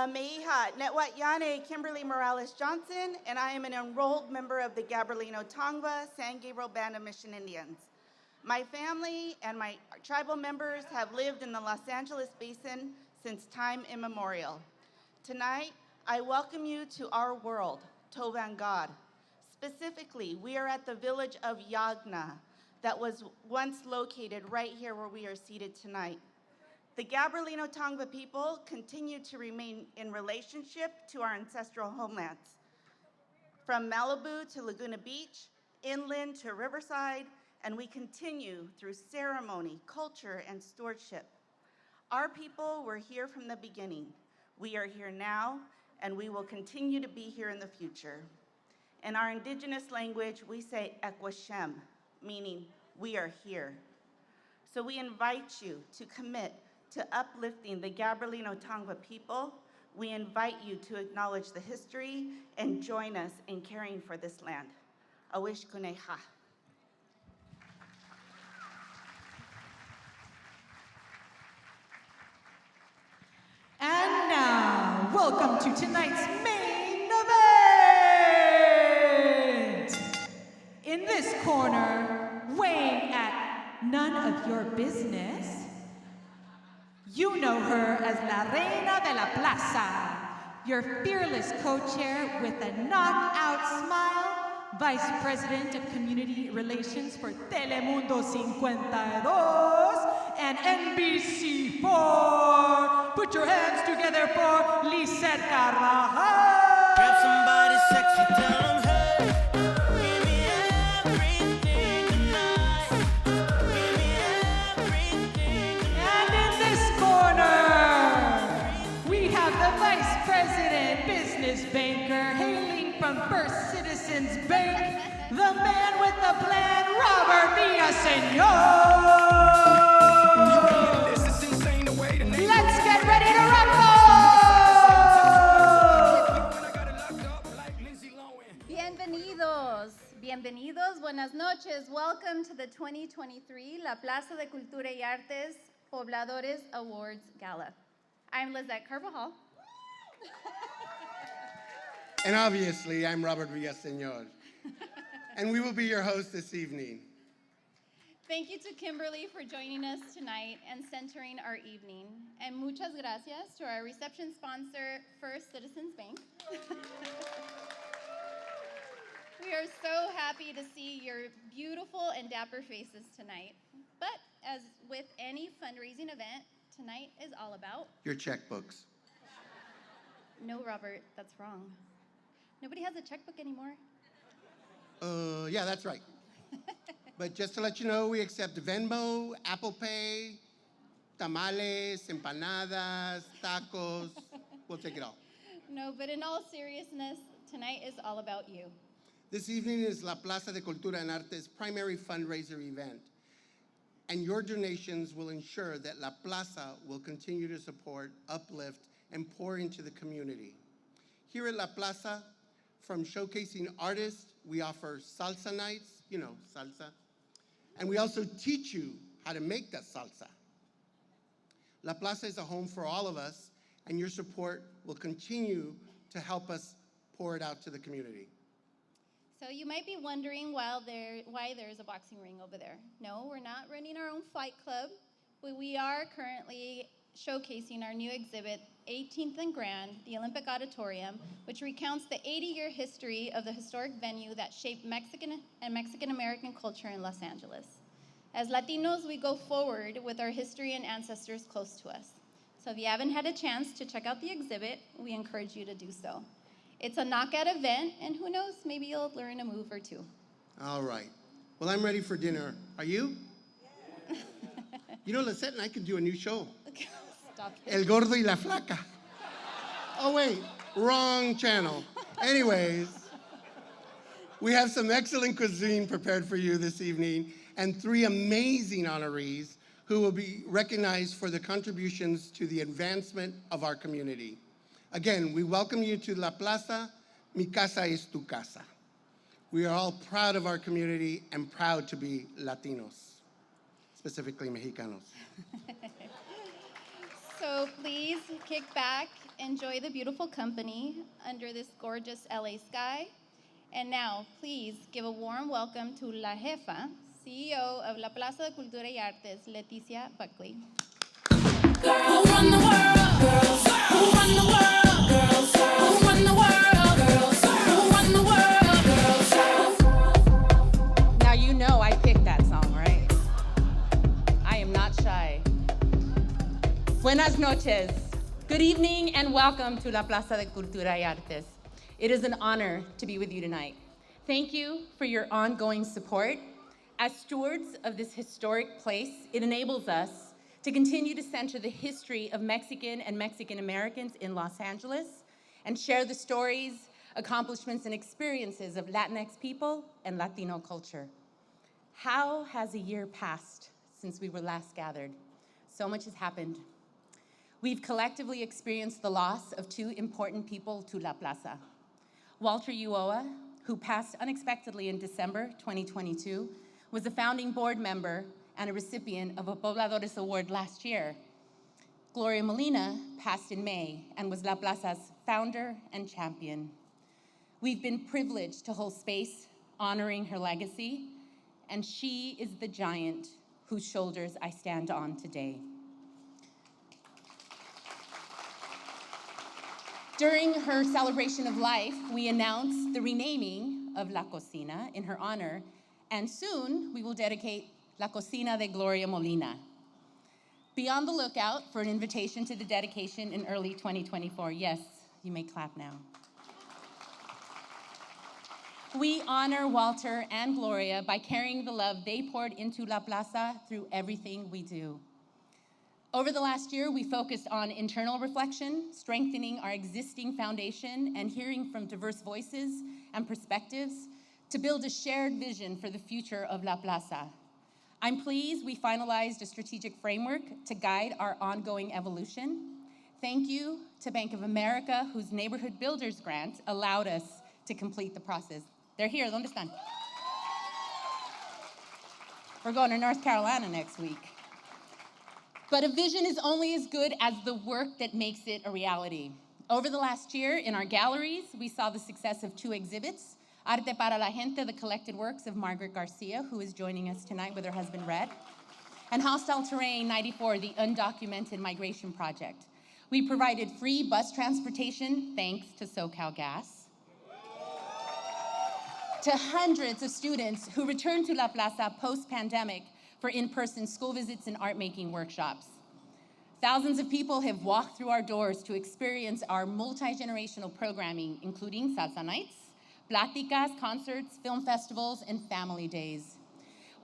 Meiha Netwatyane Kimberly Morales Johnson, and I am an enrolled member of the Gabrielino Tongva San Gabriel Band of Mission Indians. My family and my tribal members have lived in the Los Angeles Basin since time immemorial. Tonight, I welcome you to our world, Tovan God. Specifically, we are at the village of Yagna that was once located right here where we are seated tonight. The Gabrielino Tongva people continue to remain in relationship to our ancestral homelands. From Malibu to Laguna Beach, inland to Riverside, and we continue through ceremony, culture, and stewardship. Our people were here from the beginning. We are here now, and we will continue to be here in the future. In our indigenous language, we say Ekwashem, meaning we are here. So we invite you to commit to uplifting the Gabrielino Tongva people. We invite you to acknowledge the history and join us in caring for this land. Awish kuneha. And now, welcome to tonight's main event! In this corner, weighing at none of your business, you know her as La Reina de la Plaza, your fearless co-chair with a knockout smile, Vice President of Community Relations for Telemundo 52 and NBC4. Put your hands together for Lizette Carbajal. Grab somebody sexy, tell them, hey, give me everything tonight. Give me everything tonight. And in this corner, we have the Vice President, Business Banker, hailing from First Citizens Bank, the man with the plan, Robert Villaseñor. Let's get ready to rumble! Bienvenidos, buenas noches. Welcome to the 2023 La Plaza de Cultura y Artes Pobladores Awards Gala. I'm Lizette Carbajal. And obviously, I'm Robert Villaseñor. And we will be your host this evening. Thank you to Kimberly for joining us tonight and centering our evening. And muchas gracias to our reception sponsor, First Citizens Bank. We are so happy to see your beautiful and dapper faces tonight. But as with any fundraising event, tonight is all about Your checkbooks. No, Robert, that's wrong. Nobody has a checkbook anymore. Yeah, that's right. But just to let you know, we accept Venmo, Apple Pay, tamales, empanadas, tacos. We'll take it all. No, but in all seriousness, tonight is all about you. This evening is La Plaza de Cultura and Arte's primary fundraiser event. And your donations will ensure that La Plaza will continue to support, uplift, and pour into the community. Here at La Plaza, from showcasing artists, we offer salsa nights, you know, salsa. And we also teach you how to make that salsa. La Plaza is a home for all of us, and your support will continue to help us pour it out to the community. So you might be wondering why there's a boxing ring over there. No, we're not running our own fight club, but we are currently showcasing our new exhibit, 18th and Grand, the Olympic Auditorium, which recounts the 80-year history of the historic venue that shaped Mexican and Mexican-American culture in Los Angeles. As Latinos, we go forward with our history and ancestors close to us. So if you haven't had a chance to check out the exhibit, we encourage you to do so. It's a knockout event, and who knows, maybe you'll learn a move or two. All right. Well, I'm ready for dinner. Are you? Yeah. You know, Lizette and I could do a new show. Stop it. El Gordo y la Flaca. Oh, wait, wrong channel. Anyways, we have some excellent cuisine prepared for you this evening and 3 amazing honorees who will be recognized for their contributions to the advancement of our community. Again, we welcome you to La Plaza. Mi casa es tu casa. We are all proud of our community and proud to be Latinos, specifically Mexicanos. So please kick back, enjoy the beautiful company under this gorgeous LA sky. And now, please give a warm welcome to La Jefa, CEO of La Plaza de Cultura y Artes, Leticia Buckley. Who run the world? Girls. Who run the world? Girls. Who run the world? Girls. Who run the world? Girls. Now you know I picked that song, right? I am not shy. Buenas noches. Good evening and welcome to La Plaza de Cultura y Artes. It is an honor to be with you tonight. Thank you for your ongoing support. As stewards of this historic place, it enables us to continue to center the history of Mexican and Mexican Americans in Los Angeles and share the stories, accomplishments, and experiences of Latinx people and Latino culture. How has a year passed since we were last gathered? So much has happened. We've collectively experienced the loss of two important people to La Plaza. Walter Ulloa, who passed unexpectedly in December 2022, was a founding board member and a recipient of a Pobladores Award last year. Gloria Molina passed in May and was La Plaza's founder and champion. We've been privileged to hold space honoring her legacy, and she is the giant whose shoulders I stand on today. During her celebration of life, we announced the renaming of La Cocina in her honor, and soon we will dedicate La Cocina de Gloria Molina. Be on the lookout for an invitation to the dedication in early 2024. Yes, you may clap now. We honor Walter and Gloria by carrying the love they poured into La Plaza through everything we do. Over the last year, we focused on internal reflection, strengthening our existing foundation, and hearing from diverse voices and perspectives to build a shared vision for the future of La Plaza. I'm pleased we finalized a strategic framework to guide our ongoing evolution. Thank you to Bank of America, whose Neighborhood Builders Grant allowed us to complete the process. They're here, ¿dónde están? We're going to North Carolina next week. But a vision is only as good as the work that makes it a reality. Over the last year, in our galleries, we saw the success of two exhibits: Arte para la Gente, the collected works of Margaret Garcia, who is joining us tonight with her husband, Red, and Hostile Terrain 94, the undocumented migration project. We provided free bus transportation, thanks to SoCal Gas, to hundreds of students who returned to La Plaza post-pandemic for in-person school visits and art-making workshops. Thousands of people have walked through our doors to experience our multi-generational programming, including salsa nights, pláticas, concerts, film festivals, and family days.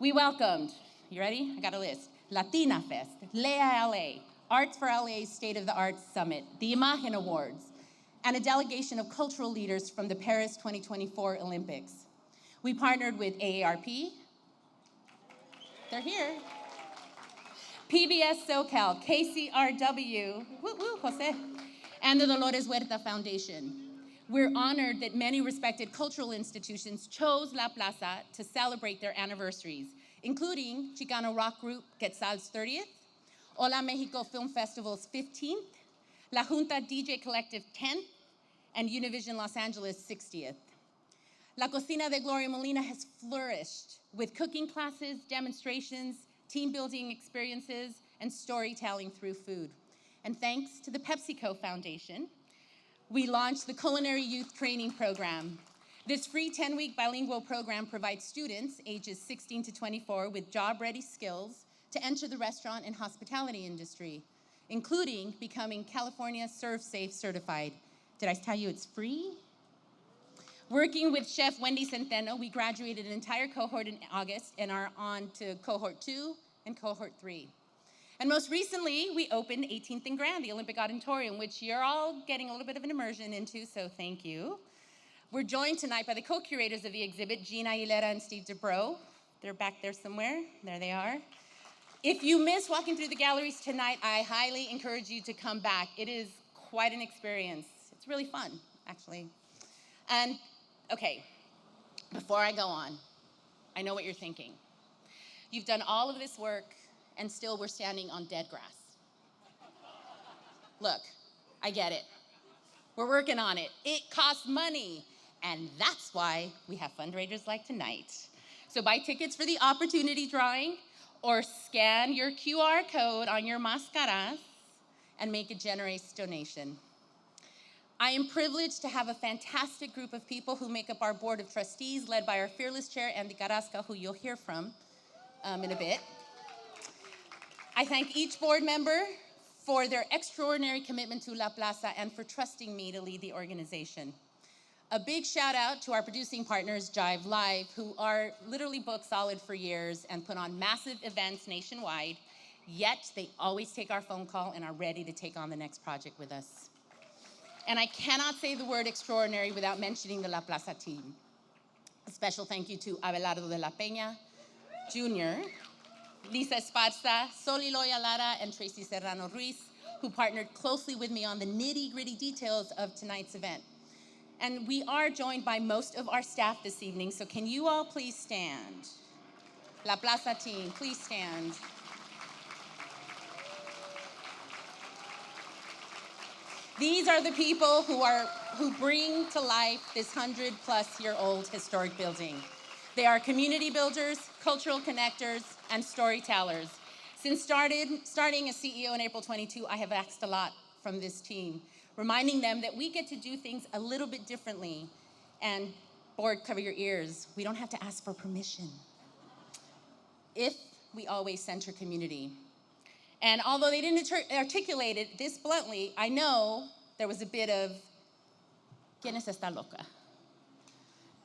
We welcomed, you ready? I got a list. Latina Fest, Lea LA, Arts for LA's State of the Arts Summit, the Imagen Awards, and a delegation of cultural leaders from the Paris 2024 Olympics. We partnered with AARP, they're here, PBS SoCal, KCRW, woo woo, Jose, and the Dolores Huerta Foundation. We're honored that many respected cultural institutions chose La Plaza to celebrate their anniversaries, including Chicano rock group Quetzal's 30th, Hola Mexico Film Festival's 15th, La Junta DJ Collective 10th, and Univision Los Angeles 60th. La Cocina de Gloria Molina has flourished with cooking classes, demonstrations, team building experiences, and storytelling through food. And thanks to the PepsiCo Foundation, we launched the Culinary Youth Training Program. This free 10-week bilingual program provides students ages 16 to 24 with job-ready skills to enter the restaurant and hospitality industry, including becoming California Serve Safe certified. Did I tell you it's free? Working with Chef Wendy Centeno, we graduated an entire cohort in August and are on to cohort 2 and cohort 3. And most recently, we opened 18th and Grand, the Olympic Auditorium, which you're all getting a little bit of an immersion into, so thank you. We're joined tonight by the co-curators of the exhibit, Gina Aguilera and Steve Dubrow. They're back there somewhere. There they are. If you miss walking through the galleries tonight, I highly encourage you to come back. It is quite an experience. It's really fun, actually. And, okay, before I go on, I know what you're thinking. You've done all of this work, and still we're standing on dead grass. Look, I get it. We're working on it. It costs money. And that's why we have fundraisers like tonight. So buy tickets for the opportunity drawing or scan your QR code on your mascaras and make a generous donation. I am privileged to have a fantastic group of people who make up our board of trustees, led by our fearless chair, Andy Carrasca, who you'll hear from in a bit. I thank each board member for their extraordinary commitment to La Plaza and for trusting me to lead the organization. A big shout out to our producing partners, Jive Live, who are literally booked solid for years and put on massive events nationwide, yet they always take our phone call and are ready to take on the next project with us. And I cannot say the word extraordinary without mentioning the La Plaza team. A special thank you to Abelardo de la Peña, Jr., Lisa Esparza, Soliloya Lara, and Tracy Serrano Ruiz, who partnered closely with me on the nitty-gritty details of tonight's event. And we are joined by most of our staff this evening, so can you all please stand? La Plaza team, please stand. These are the people who bring to life this 100-plus-year-old historic building. They are community builders, cultural connectors, and storytellers. Since starting as CEO in April 22, I have asked a lot from this team, reminding them that we get to do things a little bit differently. And board, cover your ears. We don't have to ask for permission if we always center community. And although they didn't articulate it this bluntly, I know there was a bit of, ¿Quién es esta loca?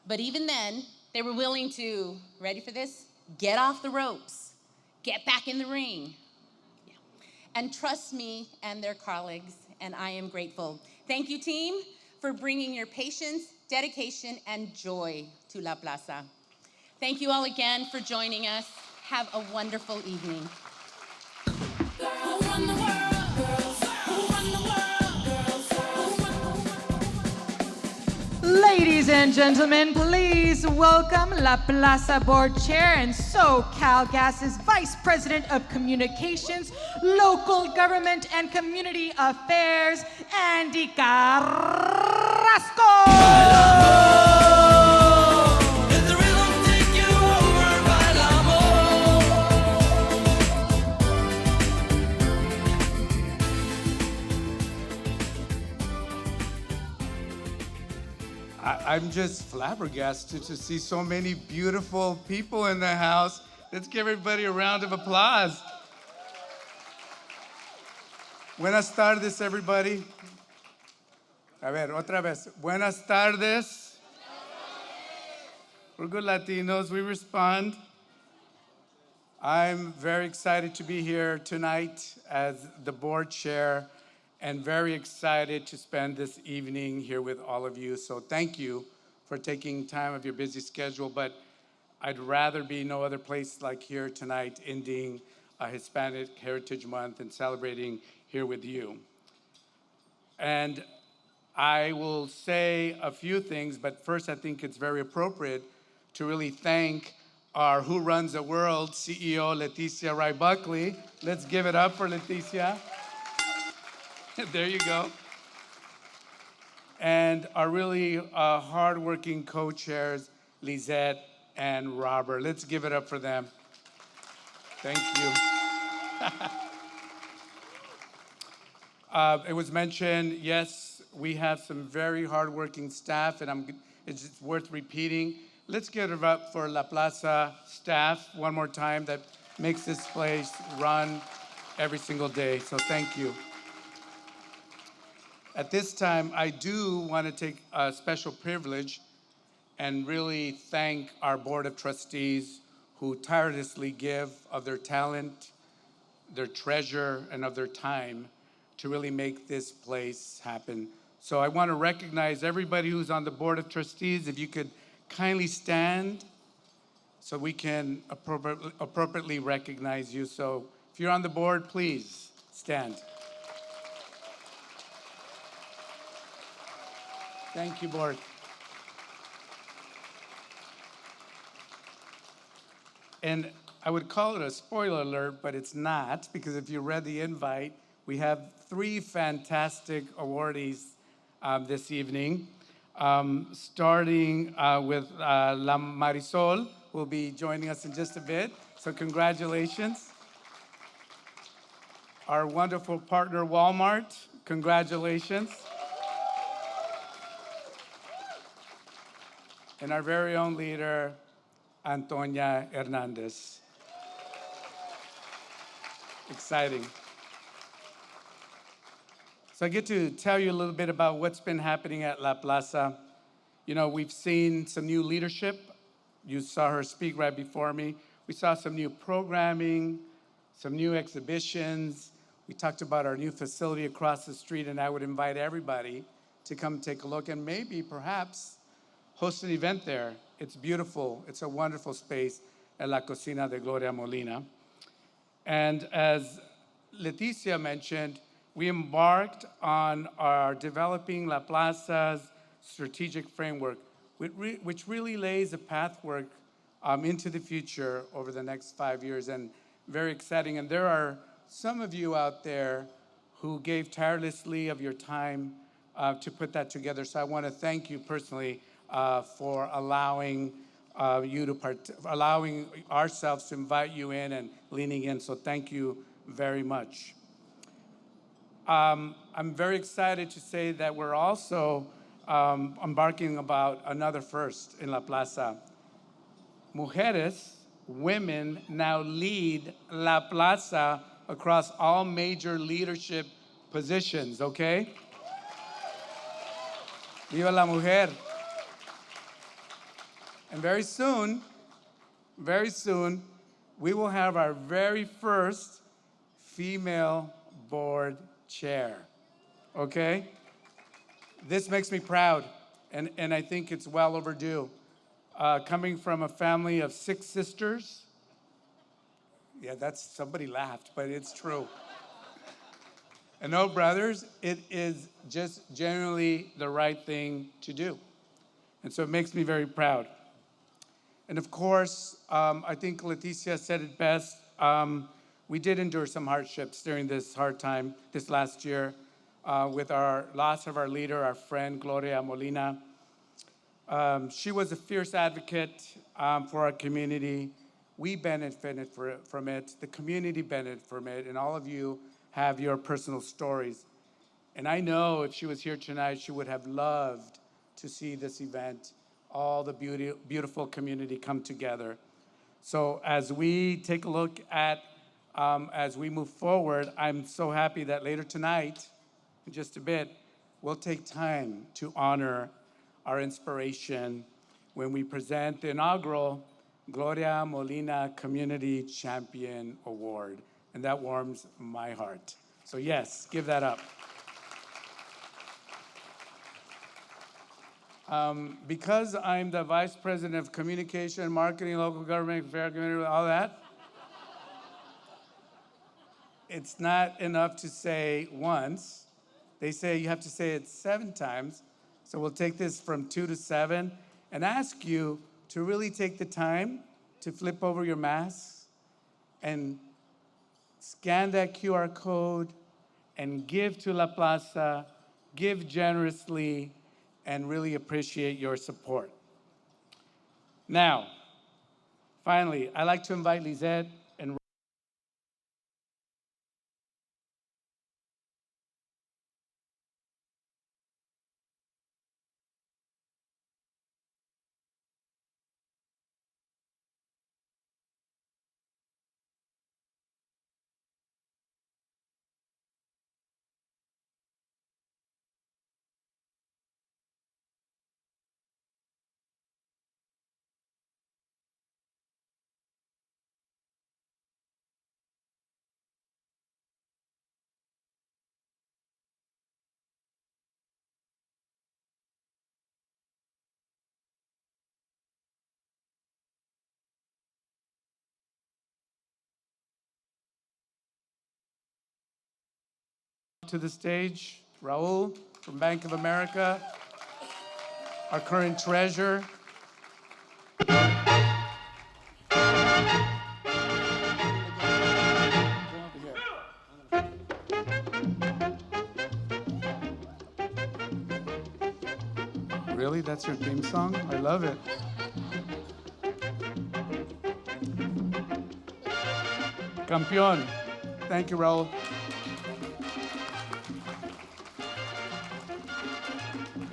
But even then, they were willing to, ready for this? Get off the ropes, get back in the ring. Yeah. And trust me and their colleagues, and I am grateful. Thank you, team, for bringing your patience, dedication, and joy to La Plaza. Thank you all again for joining us. Have a wonderful evening. Who run the world? Girls. Who run the world? Girls. Ladies and gentlemen, please welcome La Plaza Board Chair and SoCal Gas's Vice President of Communications, Local Government and Community Affairs, Andy Carrasco. I'm just flabbergasted to see so many beautiful people in the house. Let's give everybody a round of applause. Buenas tardes, everybody. A ver, otra vez. Buenas tardes. We're good Latinos, we respond. I'm very excited to be here tonight as the board chair and very excited to spend this evening here with all of you. So thank you for taking time of your busy schedule, but I'd rather be no other place like here tonight, ending Hispanic Heritage Month and celebrating here with you. And I will say a few things, but first I think it's very appropriate to really thank our Who Runs the World CEO, Leticia Wright Buckley. Let's give it up for Leticia. There you go. And our really hardworking co-chairs, Lizette and Robert. Let's give it up for them. Thank you. It was mentioned, yes, we have some very hardworking staff, and it's just worth repeating. Let's give it up for La Plaza staff one more time that makes this place run every single day. So thank you. At this time, I do want to take a special privilege and really thank our Board of Trustees who tirelessly give of their talent, their treasure, and of their time to really make this place happen. So I want to recognize everybody who's on the Board of Trustees. If you could kindly stand so we can appropriately recognize you. So if you're on the board, please stand. Thank you, board. And I would call it a spoiler alert, but it's not, because if you read the invite, We have three fantastic awardees this evening, starting with La Marisoul, who will be joining us in just a bit. So congratulations. Our wonderful partner, Walmart, congratulations. And our very own leader, Antonia Hernandez. Exciting. So I get to tell you a little bit about what's been happening at La Plaza. You know, we've seen some new leadership. You saw her speak right before me. We saw some new programming, some new exhibitions. We talked about our new facility across the street, and I would invite everybody to come take a look and maybe, perhaps, host an event there. It's beautiful. It's a wonderful space at La Cocina de Gloria Molina. And as Leticia mentioned, we embarked on our developing La Plaza's strategic framework, which really lays a pathwork into the future over the next 5 years, and very exciting. And there are some of you out there who gave tirelessly of your time to put that together. So I want to thank you personally for allowing allowing ourselves to invite you in and leaning in. So thank you very much. I'm very excited to say that we're also embarking about another first in La Plaza. Mujeres, women, now lead La Plaza across all major leadership positions, okay? Viva la mujer. And very soon, we will have our very first female board chair, okay? This makes me proud, and I think it's well overdue. Coming from a family of 6 sisters, yeah, somebody laughed, but it's true. And no brothers, it is just generally the right thing to do. And so it makes me very proud. And of course, I think Leticia said it best. We did endure some hardships during this hard time this last year with our loss of our leader, our friend, Gloria Molina. She was a fierce advocate for our community. We benefited from it. The community benefited from it. And all of you have your personal stories. And I know if she was here tonight, she would have loved to see this event, all the beautiful community come together. So as we take a look at, as we move forward, I'm so happy that later tonight, in just a bit, we'll take time to honor our inspiration when we present the inaugural Gloria Molina Community Champion Award. And that warms my heart. So yes, give that up. Because I'm the Vice President of Communication, Marketing, Local Government, Fair Community, all that, it's not enough to say once. They say you have to say it 7 times. So we'll take this from 2 to 7 and ask you to really take the time to flip over your masks and scan that QR code and give to La Plaza, give generously, and really appreciate your support. Now, finally, I'd like to invite Lizette and to the stage, Raul from Bank of America, our current treasurer. Really? That's your theme song? I love it. Campeón. Thank you, Raul.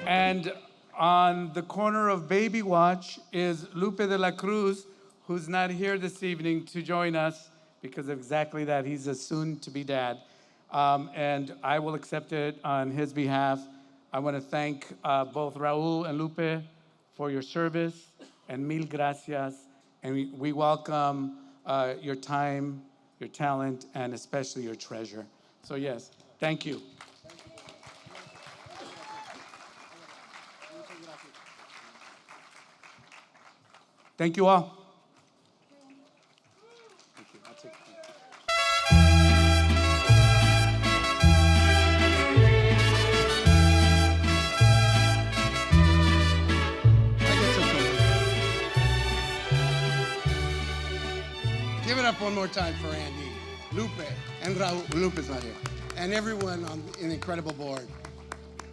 And on the corner of Baby Watch is Lupe de la Cruz, who's not here this evening to join us because of exactly that. He's a soon-to-be dad. And I will accept it on his behalf. I want to thank both Raul and Lupe for your service, and mil gracias. And we welcome your time, your talent, and especially your treasure. So yes, thank you. Thank you all. Thank you. I'll take it. Give it up one more time for Andy, Lupe, and Raul. Lupe's not here. And everyone on an incredible board.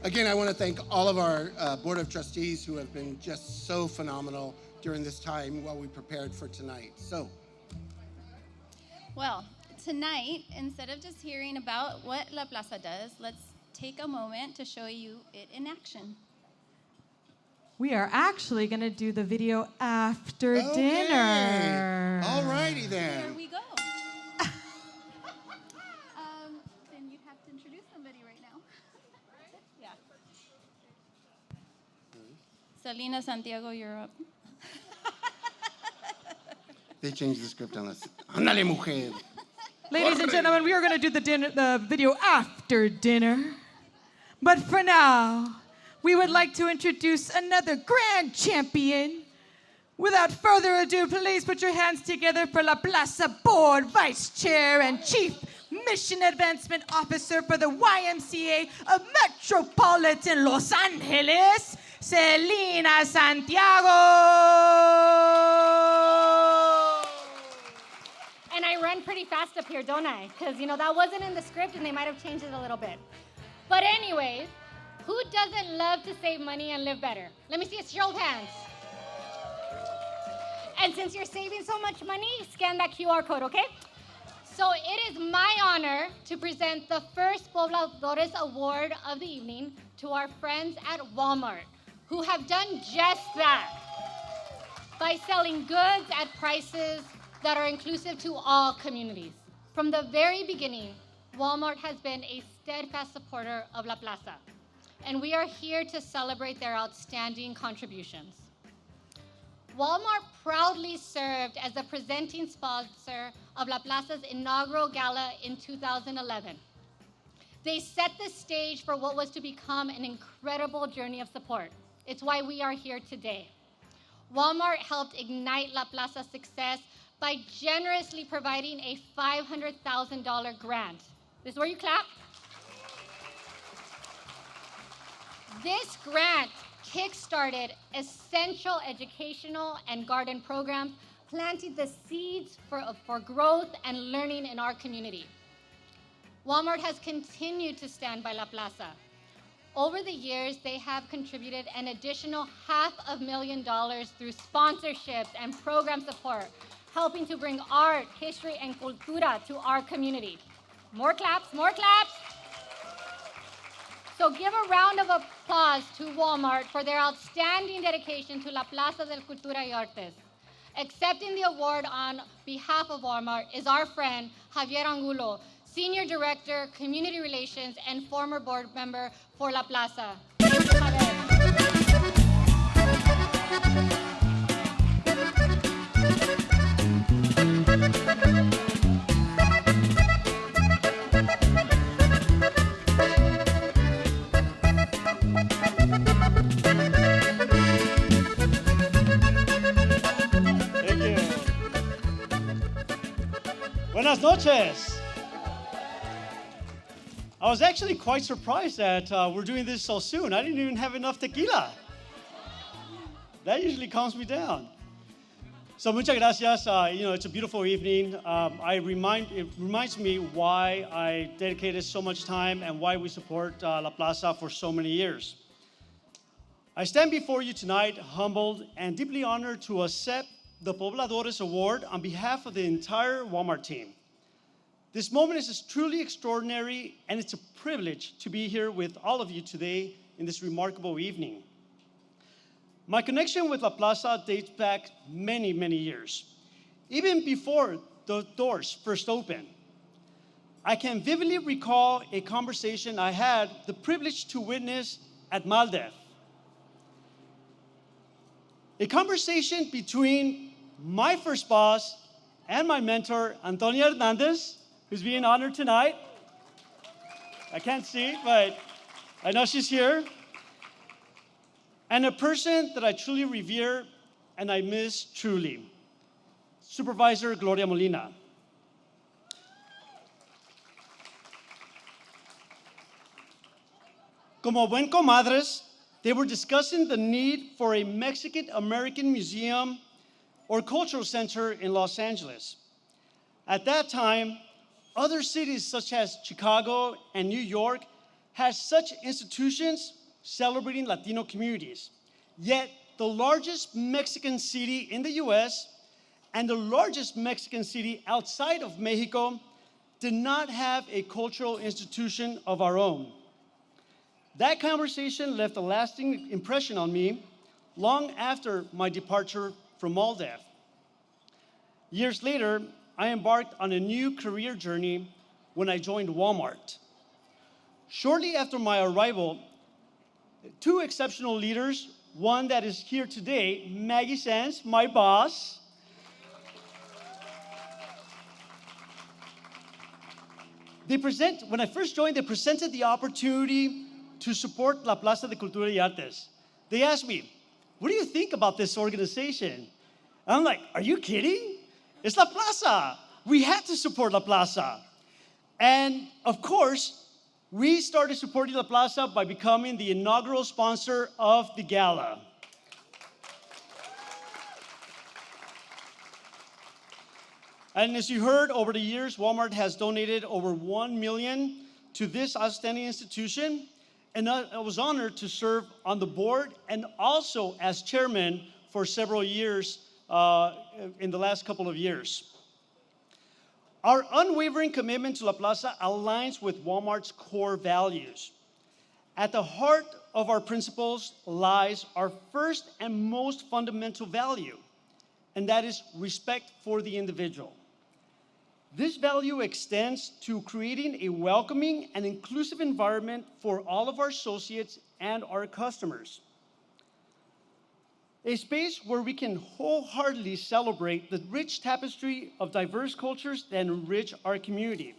Again, I want to thank all of our Board of Trustees who have been just so phenomenal during this time while we prepared for tonight. So, Well, tonight, instead of just hearing about what La Plaza does, let's take a moment to show you it in action. We are actually going to do the video after okay. dinner. All righty Here then. we go. Then you'd have to introduce somebody right now. Yeah. Selena Santiago, you're up. They changed the script on us. Ándale, mujer. Ladies and gentlemen, we are going to do the video after dinner. But for now, we would like to introduce another grand champion. Without further ado, please put your hands together for La Plaza Board Vice Chair and Chief Mission Advancement Officer for the YMCA of Metropolitan Los Angeles, Selena Santiago. And I run pretty fast up here, don't I? Because, that wasn't in the script and they might have changed it a little bit. But anyways, who doesn't love to save money and live better? Let me see a show of hands. And since you're saving so much money, scan that QR code, okay? So it is my honor to present the first Pobladores Award of the evening to our friends at Walmart, who have done just that by selling goods at prices that are inclusive to all communities. From the very beginning, Walmart has been a steadfast supporter of La Plaza, and we are here to celebrate their outstanding contributions. Walmart proudly served as the presenting sponsor of La Plaza's inaugural gala in 2011. They set the stage for what was to become an incredible journey of support. It's why we are here today. Walmart helped ignite La Plaza's success by generously providing a $500,000 grant. This is where you clap. This grant kick-started essential educational and garden programs, planting the seeds for growth and learning in our community. Walmart has continued to stand by La Plaza. Over the years, they have contributed an additional $500,000 through sponsorships and program support, helping to bring art, history, and cultura to our community. More claps, more claps. So give a round of applause to Walmart for their outstanding dedication to La Plaza del Cultura y Artes. Accepting the award on behalf of Walmart is our friend Javier Angulo, Senior Director, Community Relations, and former board member for La Plaza. Buenas noches. I was actually quite surprised that we're doing this so soon. I didn't even have enough tequila. That usually calms me down. So muchas gracias. It's a beautiful evening. It reminds me why I dedicated so much time and why we support La Plaza for so many years. I stand before you tonight humbled and deeply honored to accept the Pobladores Award on behalf of the entire Walmart team. This moment is truly extraordinary, and it's a privilege to be here with all of you today in this remarkable evening. My connection with La Plaza dates back many, many years, even before the doors first opened. I can vividly recall a conversation I had the privilege to witness at Maldev. A conversation between my first boss and my mentor, Antonia Hernandez, who's being honored tonight. I can't see, but I know she's here. And a person that I truly revere and I miss truly, Supervisor Gloria Molina. Como buen comadres, they were discussing the need for a Mexican-American museum or cultural center in Los Angeles. At that time, other cities such as Chicago and New York had such institutions celebrating Latino communities. Yet, the largest Mexican city in the US and the largest Mexican city outside of Mexico did not have a cultural institution of our own. That conversation left a lasting impression on me long after my departure from Maldev. Years later, I embarked on a new career journey when I joined Walmart. Shortly after my arrival, two exceptional leaders, one that is here today, Maggie Sands, my boss, when I first joined, they presented the opportunity to support La Plaza de Cultura y Artes. They asked me, what do you think about this organization? And I'm like, are you kidding? It's La Plaza. We had to support La Plaza. And of course, we started supporting La Plaza by becoming the inaugural sponsor of the gala. And as you heard, over the years, Walmart has donated over $1 million to this outstanding institution. And I was honored to serve on the board and also as chairman for several years in the last couple of years. Our unwavering commitment to La Plaza aligns with Walmart's core values. At the heart of our principles lies our first and most fundamental value, and that is respect for the individual. This value extends to creating a welcoming and inclusive environment for all of our associates and our customers. A space where we can wholeheartedly celebrate the rich tapestry of diverse cultures that enrich our community.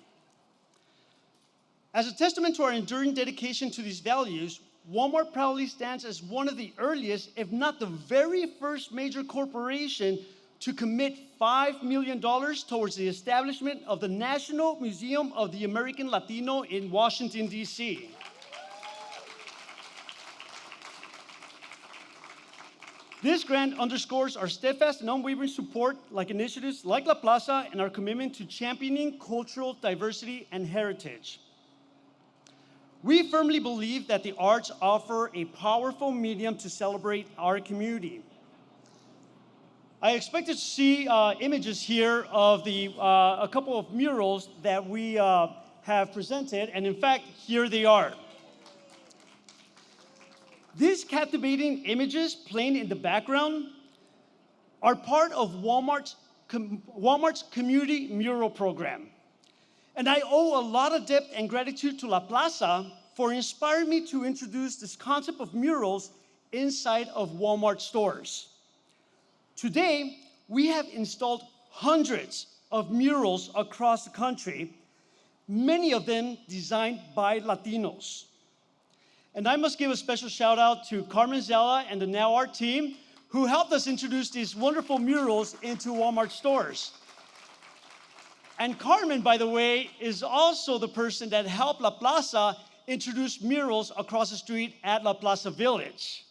As a testament to our enduring dedication to these values, Walmart proudly stands as one of the earliest, if not the very first major corporation to commit $5 million towards the establishment of the National Museum of the American Latino in Washington, D.C. This grant underscores our steadfast and unwavering support like initiatives like La Plaza and our commitment to championing cultural diversity and heritage. We firmly believe that the arts offer a powerful medium to celebrate our community. I expected to see images here of a couple of murals that we have presented, and in fact, here they are. These captivating images playing in the background are part of Walmart's community mural program. And I owe a lot of debt and gratitude to La Plaza for inspiring me to introduce this concept of murals inside of Walmart stores. Today, we have installed hundreds of murals across the country, many of them designed by Latinos. And I must give a special shout out to Carmen Zella and the Now Art team who helped us introduce these wonderful murals into Walmart stores. And Carmen, by the way, is also the person that helped La Plaza introduce murals across the street at La Plaza Village.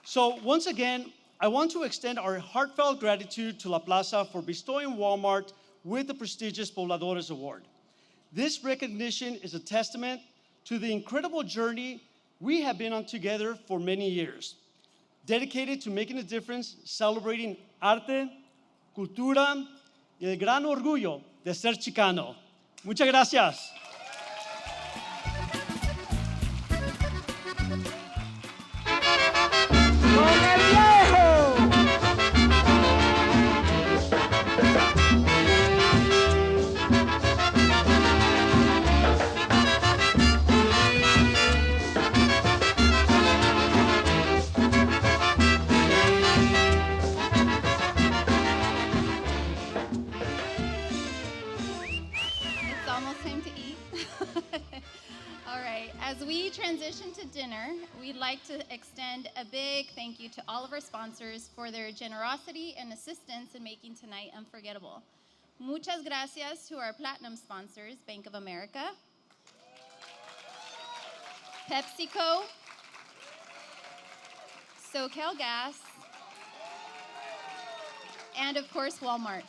So once again, I want to extend our heartfelt gratitude to La Plaza for bestowing Walmart with the prestigious Pobladores Award. This recognition is a testament to the incredible journey we have been on together for many years, dedicated to making a difference, celebrating arte, cultura, y el gran orgullo de ser Chicano. Muchas gracias. It's almost time to eat. All right, as we transition to dinner, we'd like to extend a big thank you to all of our sponsors for their generosity and assistance in making tonight unforgettable. Muchas gracias to our platinum sponsors, Bank of America, PepsiCo, SoCal Gas, and of course, Walmart.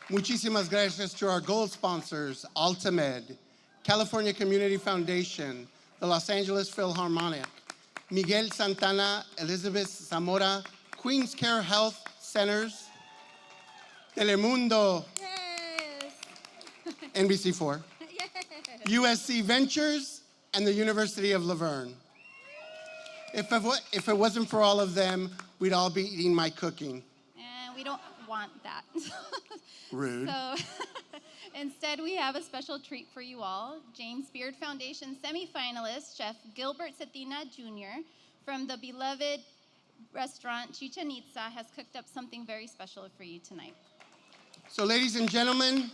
Muchísimas gracias to our gold sponsors, Altamed, California Community Foundation, the Los Angeles Philharmonic, Miguel Santana, Elizabeth Zamora, Queens Care Health Centers, Telemundo, Yes. NBC4, Yes. USC Ventures, and the University of Laverne. If it wasn't for all of them, we'd all be eating my cooking. And we don't want that. Rude. So instead, we have a special treat for you all. James Beard Foundation semifinalist, Chef Gilbert Cetina Jr. from the beloved restaurant Chichen Itza has cooked up something very special for you tonight. So ladies and gentlemen,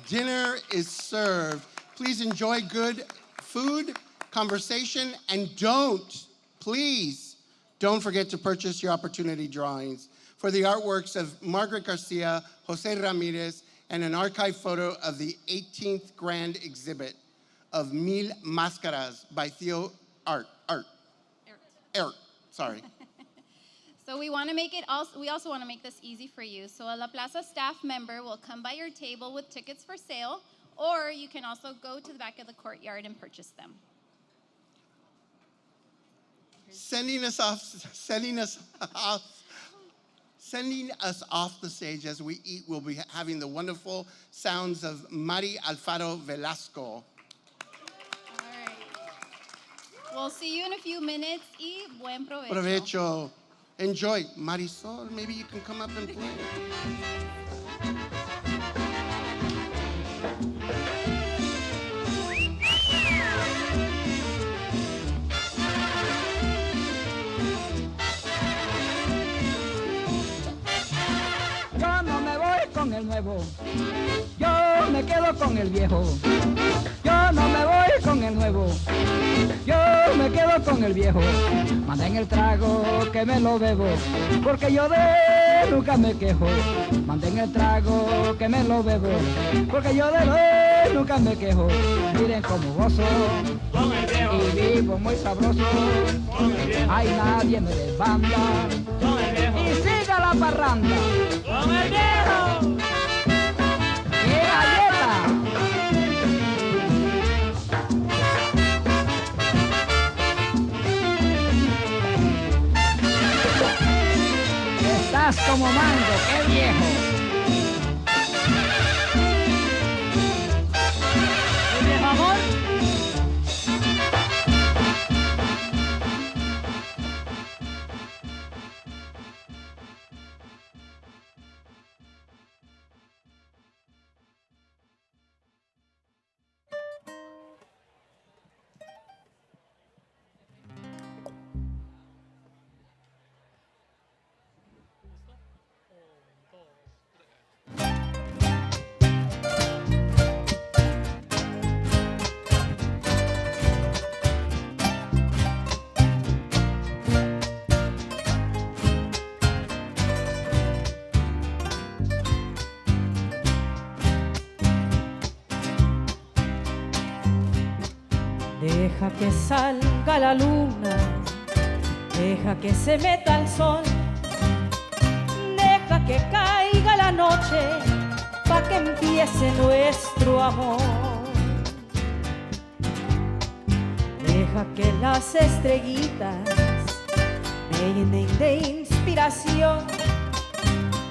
dinner is served. Please enjoy good food, conversation, and please don't forget to purchase your opportunity drawings for the artworks of Margaret Garcia, Jose Ramirez, and an archive photo of the 18th Grand Exhibit of Mil Máscaras by Theo Art. Sorry. So we want to make it also. We also want to make this easy for you. So a La Plaza staff member will come by your table with tickets for sale, or you can also go to the back of the courtyard and purchase them. Sending us off the stage as we eat, we'll be having the wonderful sounds of Mary Alfaro Velasco. All right. We'll see you in a few minutes y buen provecho. Provecho. Enjoy. Marisoul, maybe you can come up and play. Yo no me voy con el nuevo, yo me quedo con el viejo. Yo no me voy con el nuevo, yo me quedo con el viejo. Manden el trago que me lo bebo, porque yo de él nunca me quejo. Manden el trago que me lo bebo, porque yo de él nunca me quejo. Miren cómo gozo y vivo muy sabroso. Ay, nadie me desbanda y siga la parranda. ¡Con el viejo! ¡Qué galleta! Estás como mango, qué viejo. ¿El viejo amor? Deja que salga la luna, deja que se meta el sol, deja que caiga la noche pa' que empiece nuestro amor. Deja que las estrellitas me llenen de inspiración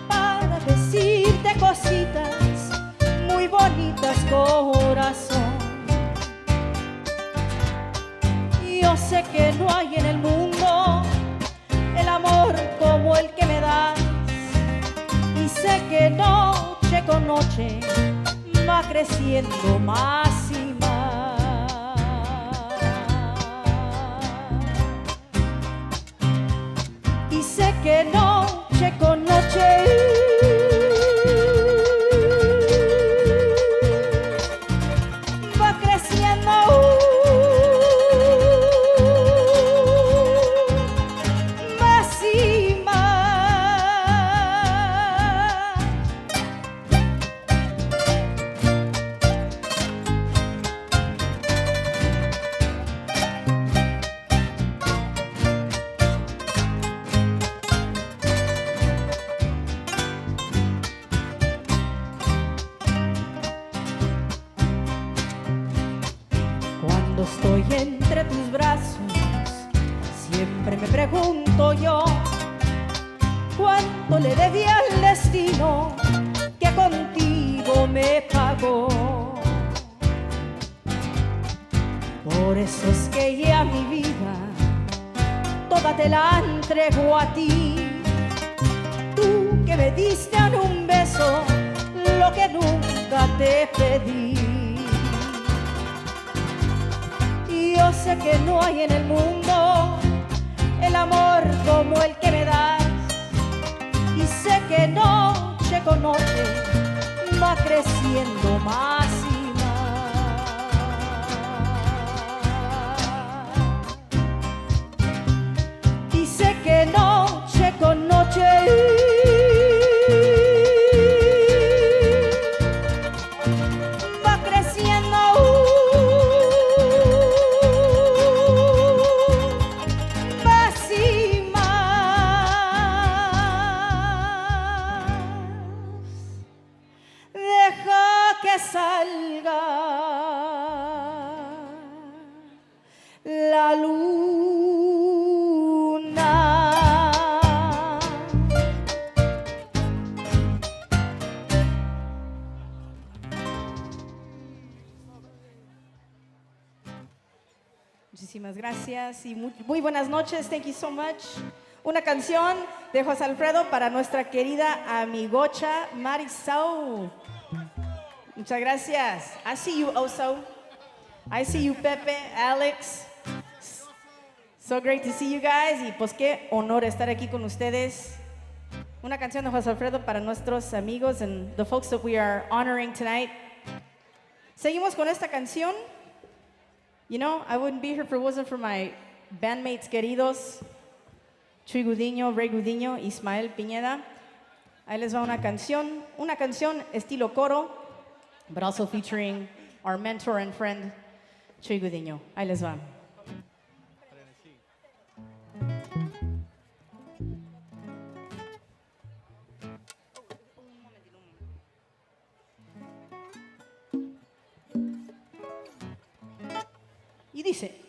para decirte cositas muy bonitas, corazón. Yo sé que no hay en el mundo el amor como el que me das, y sé que noche con noche va creciendo más y más. Y sé que noche con noche va creciendo más y más. Cuando estoy entre tus brazos, siempre me pregunto yo, ¿cuánto le debía al destino que contigo me pagó? Por eso es que ya mi vida toda te la entrego a ti, tú que me diste en un beso lo que nunca te pedí. Yo sé que no hay en el mundo el amor como el que me das, y sé que noche con noche va creciendo más y más. Y sé que noche con noche va creciendo más y más. Deja que salga la luna. Muchísimas gracias y muy buenas noches. Thank you so much. Una canción de José Alfredo para nuestra querida amigocha Marisoul. Muchas gracias. I see you, Oso. I see you, Pepe, Alex. So great to see you guys. Y pues qué honor estar aquí con ustedes. Una canción de José Alfredo para nuestros amigos and the folks that we are honoring tonight. Seguimos con esta canción. You know, I wouldn't be here if it wasn't for my bandmates queridos, Chuy Gudiño, Ray Gudiño, Ismael Piñeda. Ahí les va una canción estilo coro, but also featuring our mentor and friend, Chuy Gudiño. Ahí les va. Y dice...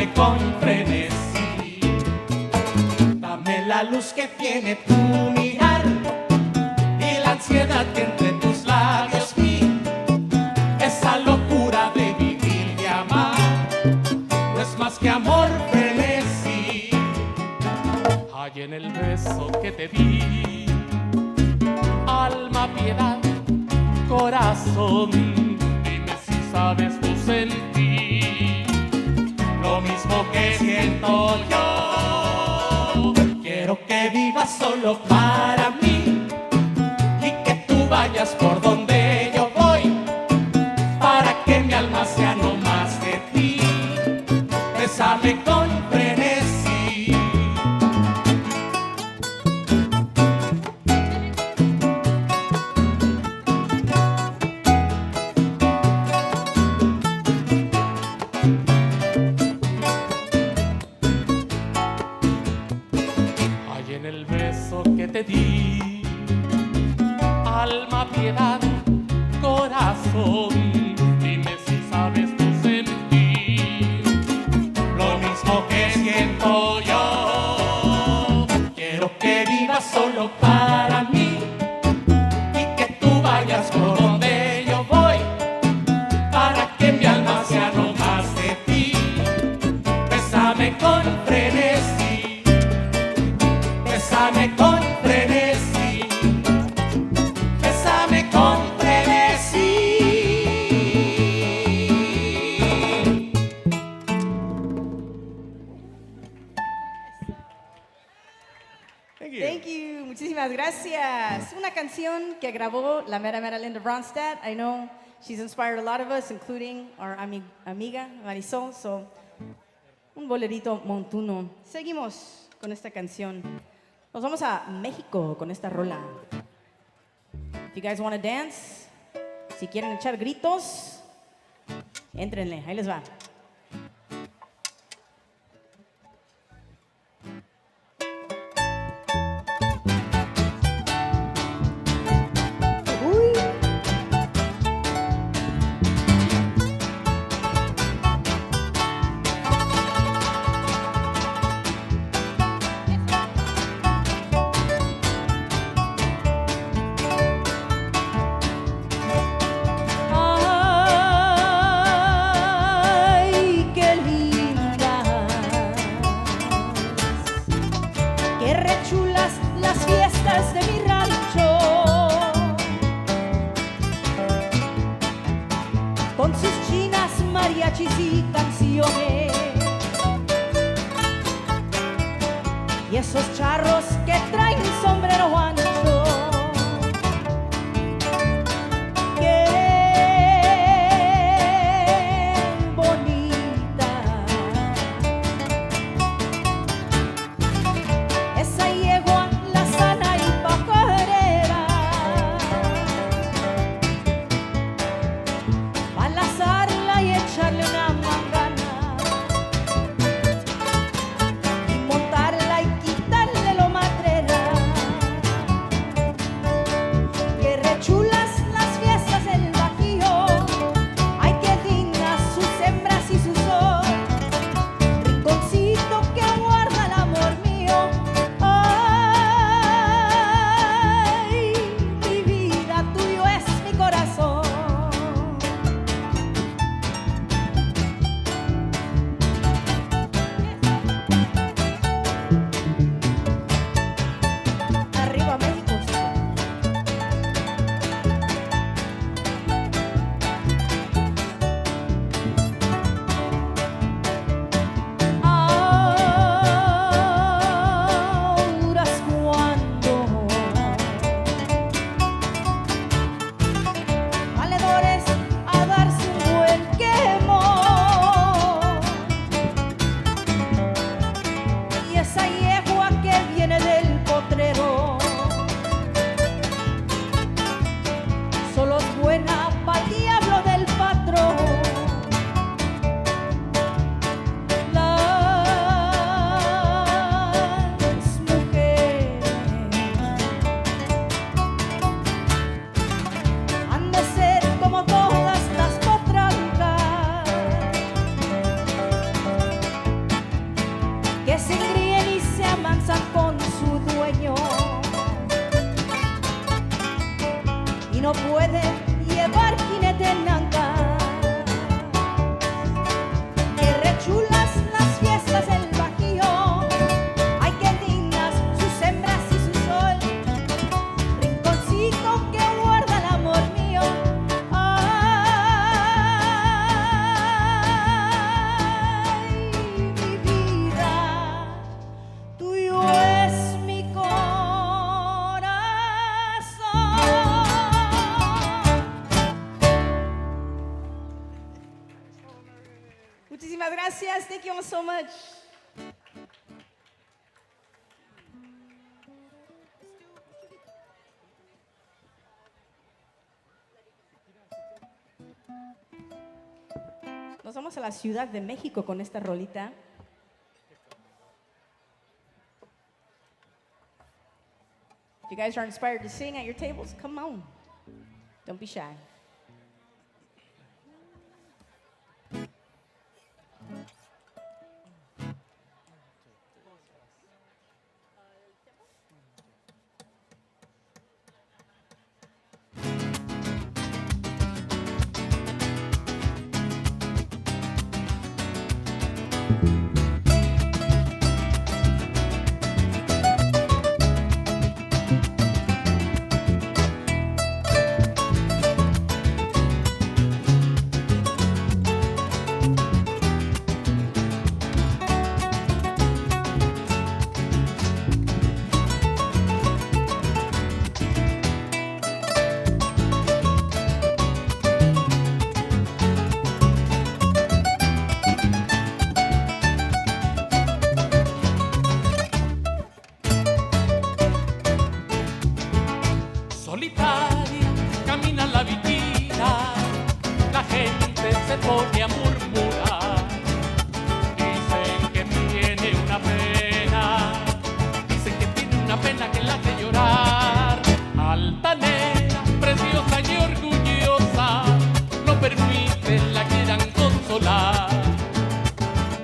Bésame con frenesí. Dame la luz que tiene tu mirar y la ansiedad que entre tus labios vi. Esa locura de vivir y amar no es más que amor frenesí. Hay en el beso que te di, alma, piedad, corazón, dime si sabes tú sentir lo mismo que siento yo. Quiero que vivas solo para mí y que tú vayas por donde yo voy, para que mi alma sea no más de ti. Bésame con frenesí. Hay en el beso que te di, alma, piedad, corazón, dime si sabes tú sentir lo mismo que siento yo. Quiero que vivas solo para mí y que tú vayas por donde yo voy, para que mi alma sea no más de ti. Bésame con frenesí, bésame con frenesí, bésame con frenesí. Thank you. Muchísimas gracias. Una canción que grabó la mera Linda Ronstadt. I know she's inspired a lot of us, including our amiga Marisoul. So, un bolerito montuno. Seguimos con esta canción. Nos vamos a México con esta rola. If you guys want to dance, si quieren echar gritos, éntrenle. Ahí les va. Ay, qué lindas, qué rechulas las fiestas de mi rancho, con sus chinas, mariachis y canciones, y esos charros que traen sombrero ancho. Qué bonita esa yegua, la sana y pajarera, pa' lazarla y echarle una mangana y montarla y quitarle lo matrera. Muchísimas gracias. Thank you all so much. Nos vamos a la Ciudad de México con esta rolita. If you guys are inspired to sing at your tables, come on. Don't be shy. Solitaria camina la vitina, la gente se pone a murmurar. Dicen que tiene una pena, dicen que tiene una pena que la hace llorar. Altanera, preciosa y orgullosa, no permiten la quieran consolar.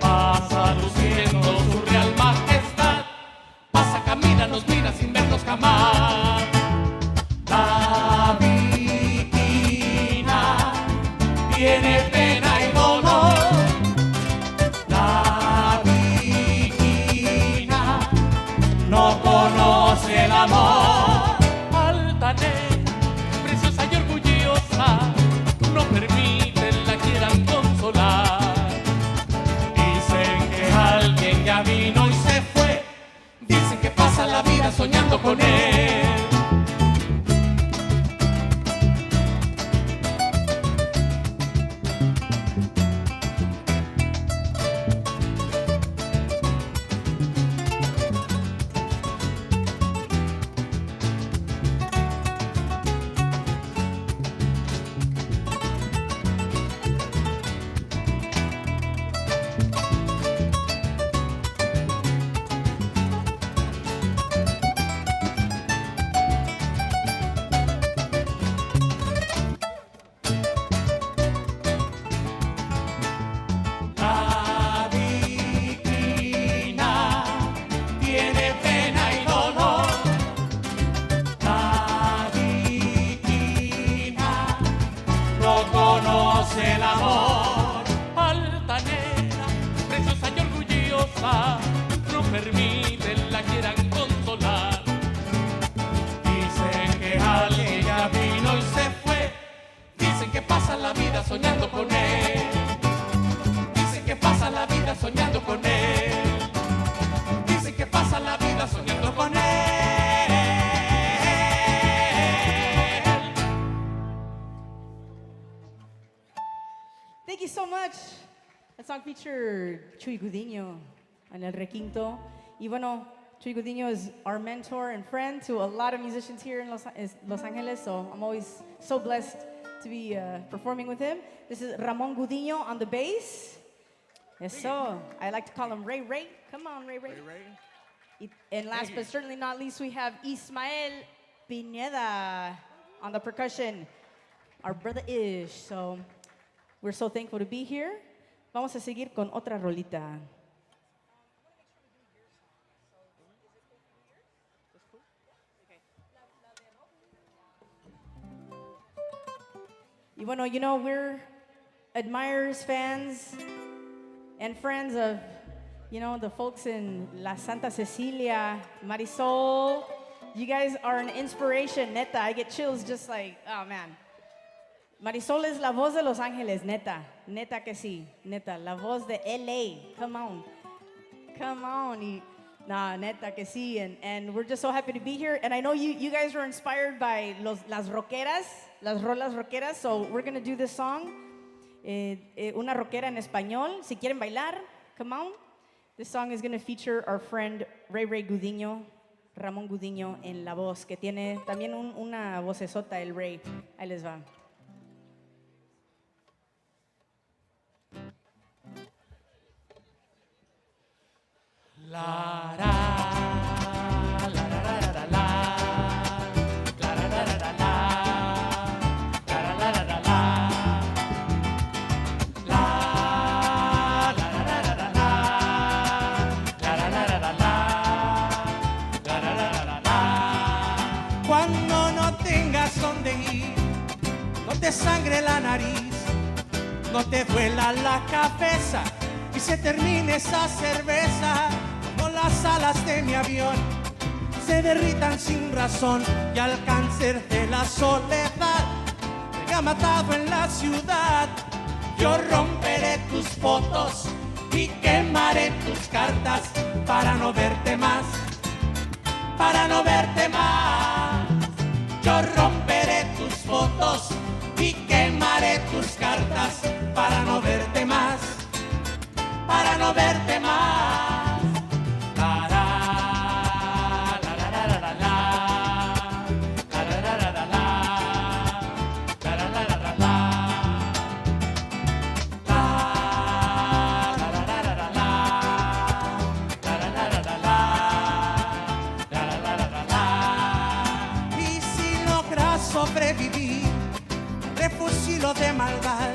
Pasa luciendo su real majestad, pasa, camina, nos mira sin vernos jamás. La vitina tiene pena y dolor. La vitina no conoce el amor. Altanera, preciosa y orgullosa, no permiten la quieran consolar. Dicen que alguien ya vino y se fue, dicen que pasa la vida soñando con él. La vitina tiene pena y dolor. La vitina no conoce el amor. Altanera, preciosa y orgullosa, no permiten la quieran consolar. Dicen que alguien ya vino y se fue, dicen que pasa la vida soñando con él. Dicen que pasa la vida soñando con él. Dicen que pasa la vida soñando con él. Thank you so much. That song featured Chuy Gudiño en el requinto. Y bueno, Chuy Gudiño is our mentor and friend to a lot of musicians here in Los Angeles, so I'm always so blessed to be performing with him. This is Ramon Gudiño on the bass. Yes, so I like to call him Ray Ray. Come on, Ray Ray. And last but certainly not least, we have Ismael Pineda on the percussion, our brother Ish. So we're so thankful to be here. Vamos a seguir con otra rolita. Y bueno, you know, we're admirers, fans, and friends of, you know, the folks in La Santa Cecilia, Marisoul. You guys are an inspiration, neta. I get chills just like, oh man. Marisoul es la voz de Los Ángeles, neta. Neta que sí, neta. La voz de LA. Come on. Come on. Nah, neta que sí. And we're just so happy to be here. And I know you guys were inspired by las rockeras, las rolas rockeras. So we're going to do this song. una rockera en español. Si quieren bailar, come on. This song is going to feature our friend Ray Gudiño, Ramón Gudiño en la voz, que tiene también una vocesota, el Ray. Ahí les va. La la la la la la la la la la la la la la la la la. Cuando no tengas donde ir, no te sangre la nariz, no te duela la cabeza y se termine esa cerveza, cuando las alas de mi avión se derritan sin razón y al cáncer de la soledad me ha matado en la ciudad. Yo romperé tus fotos y quemaré tus cartas para no verte más, para no verte más. Yo romperé tus fotos y quemaré tus cartas para no verte más, para no verte más. La la la la la la la la la la la la la la la la la la. Y si logras sobrevivir, refugio de maldad,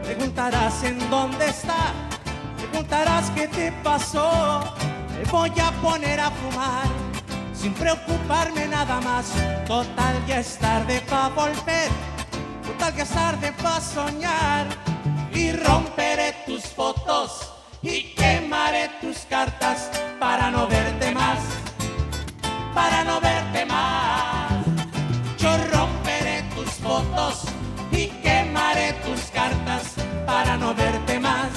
preguntarás en dónde está, preguntarás qué te pasó. Me voy a poner a fumar sin preocuparme nada más. Total ya es tarde pa' volver, total que es tarde pa' soñar. Y romperé tus fotos y quemaré tus cartas para no verte más, para no verte más. Yo romperé tus fotos y quemaré tus cartas para no verte más,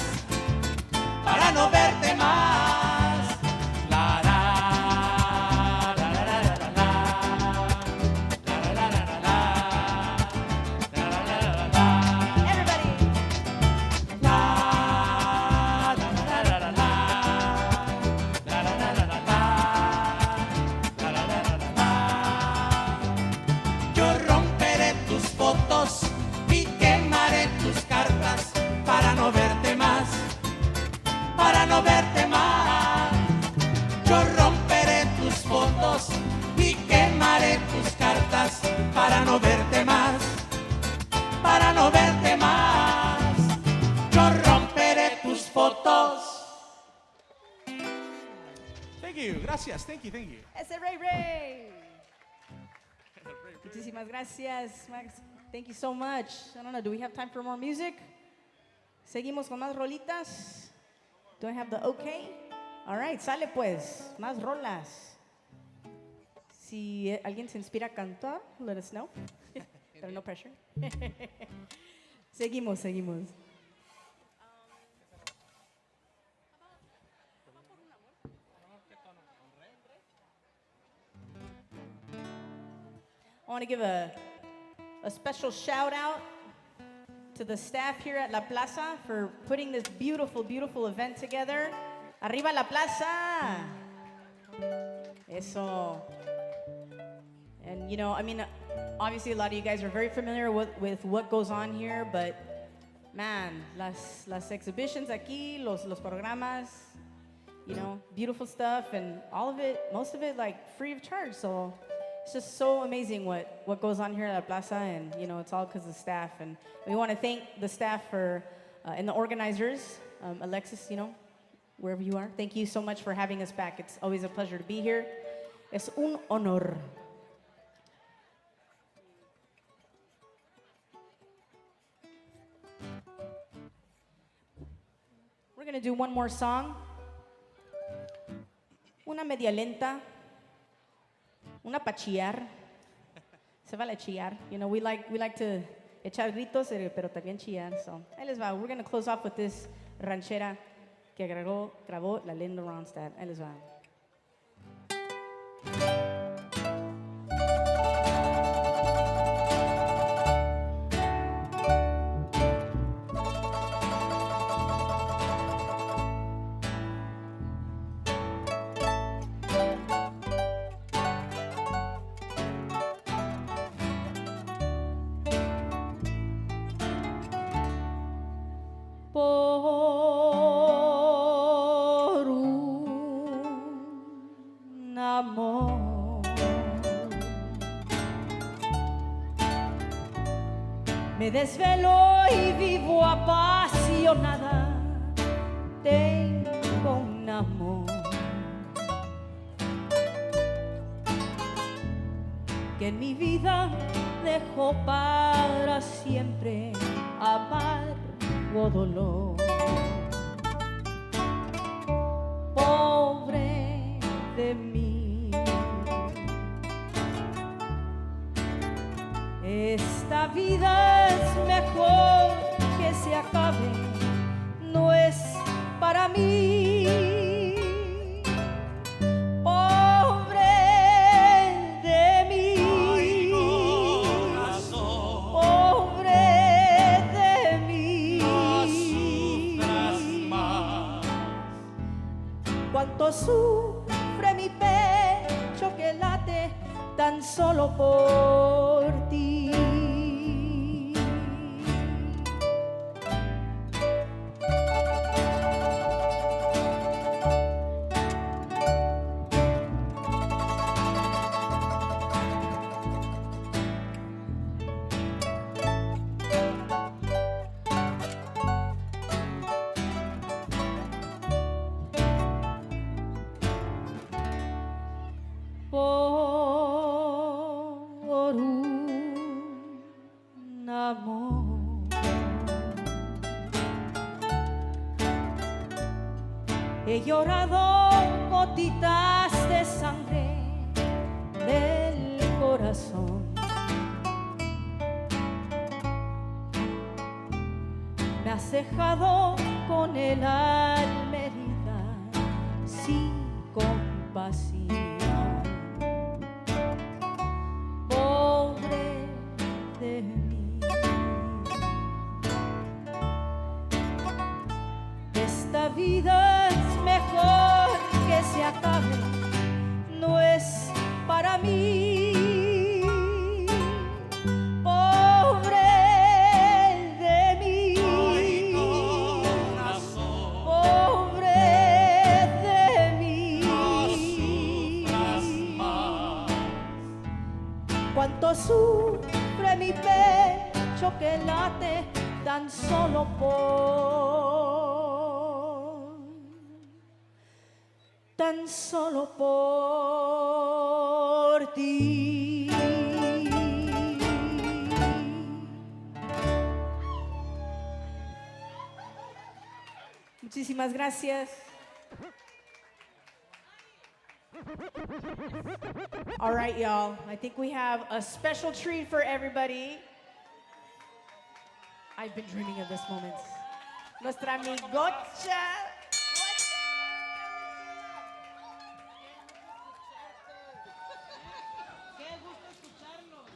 para no verte más. La la la la la la la la la la la la la. Everybody. La la la la la la la la la la la la. Yo romperé tus fotos y quemaré tus cartas para no verte más, para no verte más. Yo romperé tus fotos y quemaré tus cartas para no verte más, para no verte más. Yo romperé tus fotos. Thank you, gracias, thank you, thank you. Ese Ray. Muchísimas gracias, Max. Thank you so much. I don't know, do we have time for more music? Seguimos con más rolitas. Do I have the okay? All right, sale pues, más rolas. Si alguien se inspira a cantar, let us know. Pero no pressure. Seguimos. I want to give a special shout out to the staff here at La Plaza for putting this beautiful, beautiful event together. Arriba La Plaza! Eso. And you know, I mean, obviously a lot of you guys are very familiar with what goes on here, but man, las exhibitions aquí, los programas, you know, beautiful stuff, and all of it, most of it like free of charge, so it's just so amazing what goes on here at La Plaza, and you know, it's all because of the staff. And we want to thank the staff for and the organizers, Alexis, you know, wherever you are. Thank you so much for having us back. It's always a pleasure to be here. Es un honor. We're gonna do one more song. Una media lenta. Una pa' chillar. Se vale chillar. You know, we like to echar gritos, pero también chillar. So, ahí les va. We're going to close off with this ranchera que grabó la Linda Ronstadt. Ahí les va. por un amor. Me desvelo y vivo apasionada. Tengo un amor que en mi vida dejó para siempre amargo dolor. Pobre de mí, esta vida es mejor que se acabe, no es para mí. Pobre de mí, pobre de mí. Cuánto sufre mi pecho que late tan solo por ti. Por un amor. He llorado gotitas de sangre del corazón. Me has dejado con el alma herida sin compasión. Pobre de mí, esta vida es mejor que se acabe, no es para mí. Pobre de mí, pobre de mí. Cuánto sufre mi pecho que late tan solo por ti. Muchísimas gracias. All right, y'all. I think we have a special treat for everybody. I've been dreaming of this moment. Nuestra amigocha.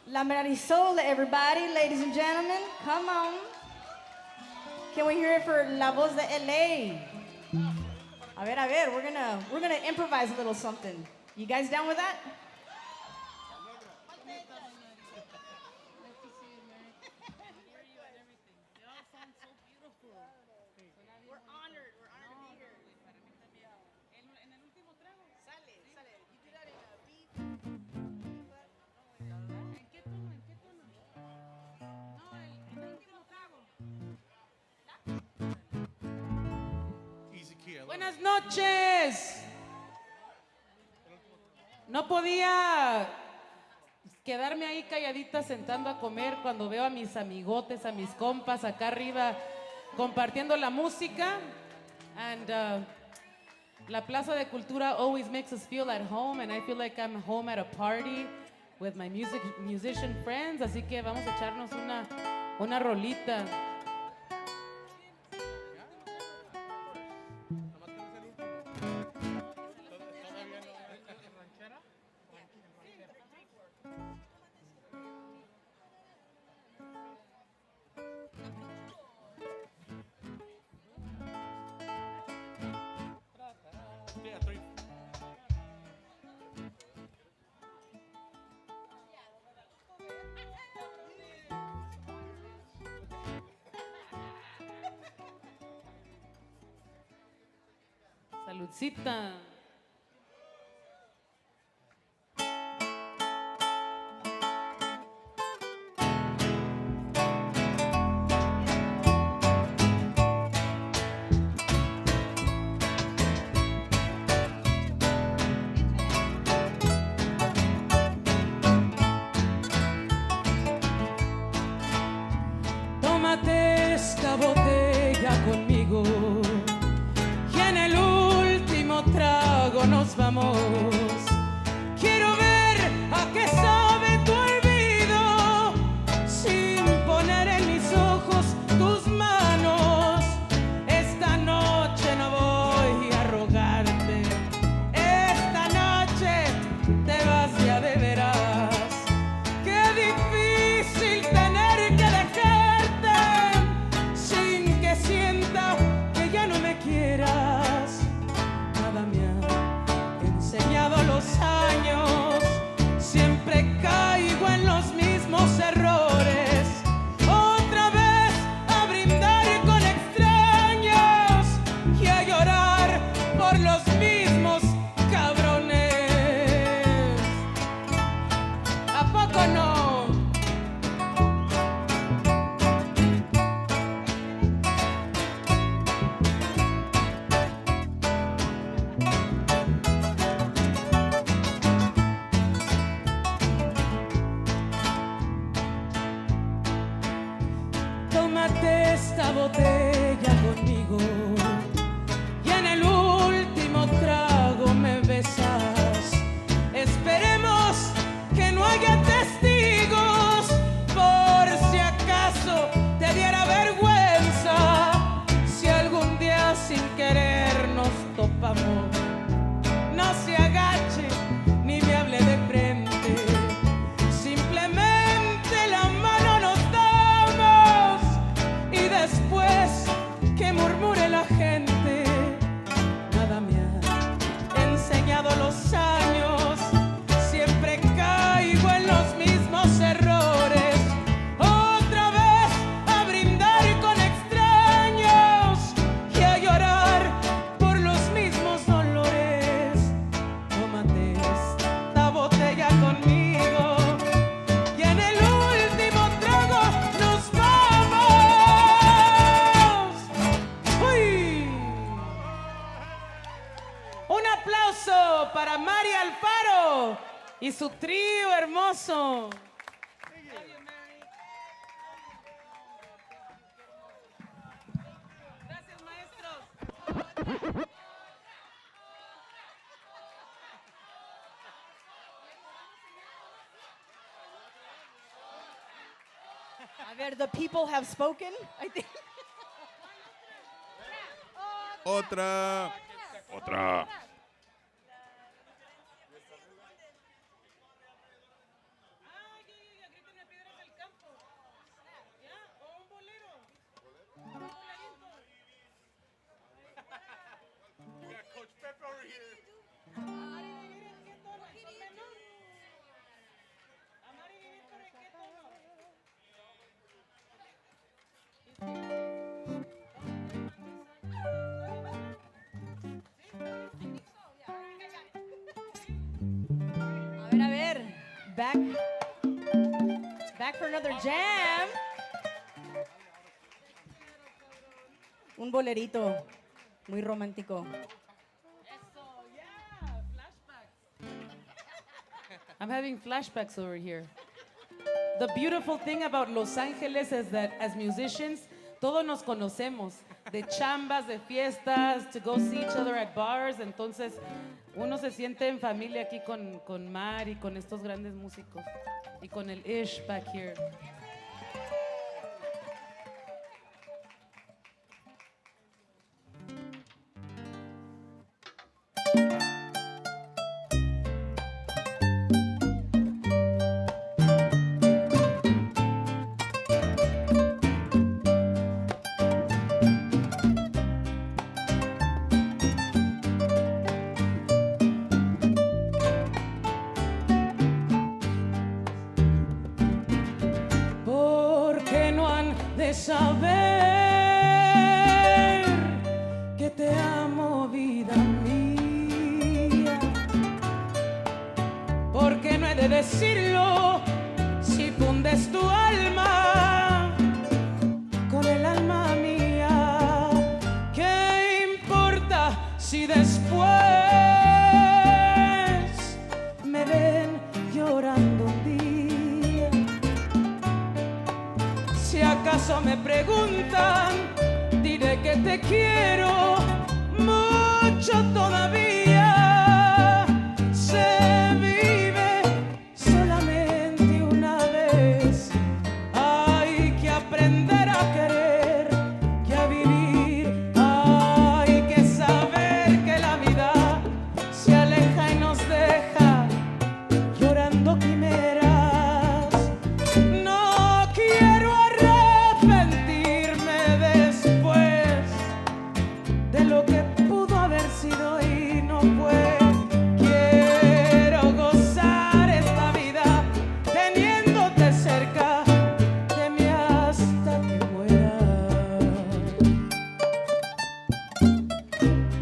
La Marisoul, everybody, ladies and gentlemen, come on. Can we hear it for La Voz de LA? A ver, we're gonna improvise a little something. You guys down with that? We're honored to be here. Sale. You do that in a beat. Buenas noches. No podía quedarme ahí calladita sentando a comer cuando veo a mis amigotes, a mis compas acá arriba compartiendo la música. And la Plaza de Cultura always makes us feel at home, and I feel like I'm home at a party with my musician friends. Así que vamos a echarnos una rolita. Saludcita. Tómate esta botella conmigo y en el último trago nos vamos. Quiero ver a qué sabe tu olvido sin poner en mis ojos tus manos. Esta noche no voy a rogarte, esta noche te vas ya de veras. Qué difícil tener que dejarte sin que sienta que ya no me quieras. Nada me ha enseñado los años, siempre caigo en los mismos errores. Otra vez a brindar con extraños y a llorar por los mismos cabrones. ¿A poco no? Tómate esta botella conmigo y en el último trago me besas. Esperemos que no haya testigos por si acaso te diera vergüenza. Si algún día sin querer nos topamos, no se agache ni me hable de frente. Simplemente la mano nos damos y después que murmure la gente. Nada me ha enseñado los años, siempre caigo en los mismos errores. Otra vez a brindar con extraños y a llorar por los mismos dolores. Tómate esta botella conmigo y en el último trago nos vamos. ¡Uy! Un aplauso para Mary Alfaro y su trío hermoso. Gracias, maestros. A ver, the people have spoken, I think. Otra. Otra. A ver, back for another jam. Un bolerito muy romántico. I'm having flashbacks over here. The beautiful thing about Los Angeles is that as musicians, todos nos conocemos, de chambas, de fiestas, to go see each other at bars. Entonces, uno se siente en familia aquí con Mari, con estos grandes músicos y con el Ish back here. de saber que te amo, vida mía. preguntan, diré que te quiero mucho todavía. Se vive solamente una vez. Hay que aprender a querer, que a vivir. Hay que saber que la vida se aleja y nos deja llorando quimeras. No quiero arrepentirme después de lo que pudo haber sido y no fue. Quiero gozar esta vida teniéndote cerca de mí hasta que muera.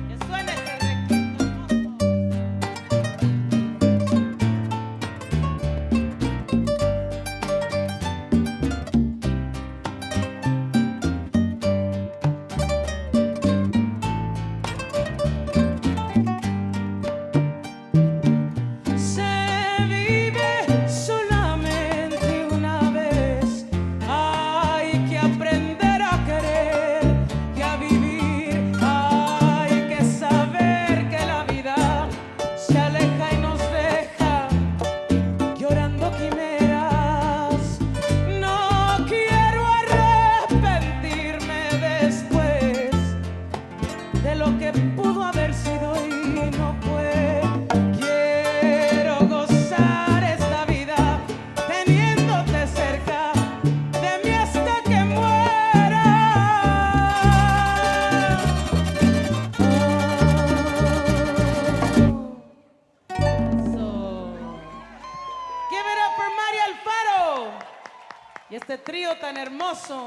Que suene ese requinto Se vive solamente una vez. Hay que aprender a querer, que a vivir. Hay que saber que la vida se aleja y nos deja llorando quimeras. No quiero arrepentirme después de lo que pudo haber sido y no fue. Quiero gozar esta vida teniéndote cerca de mí hasta que muera. So, give it up for Mary Alfaro y este trío tan hermoso.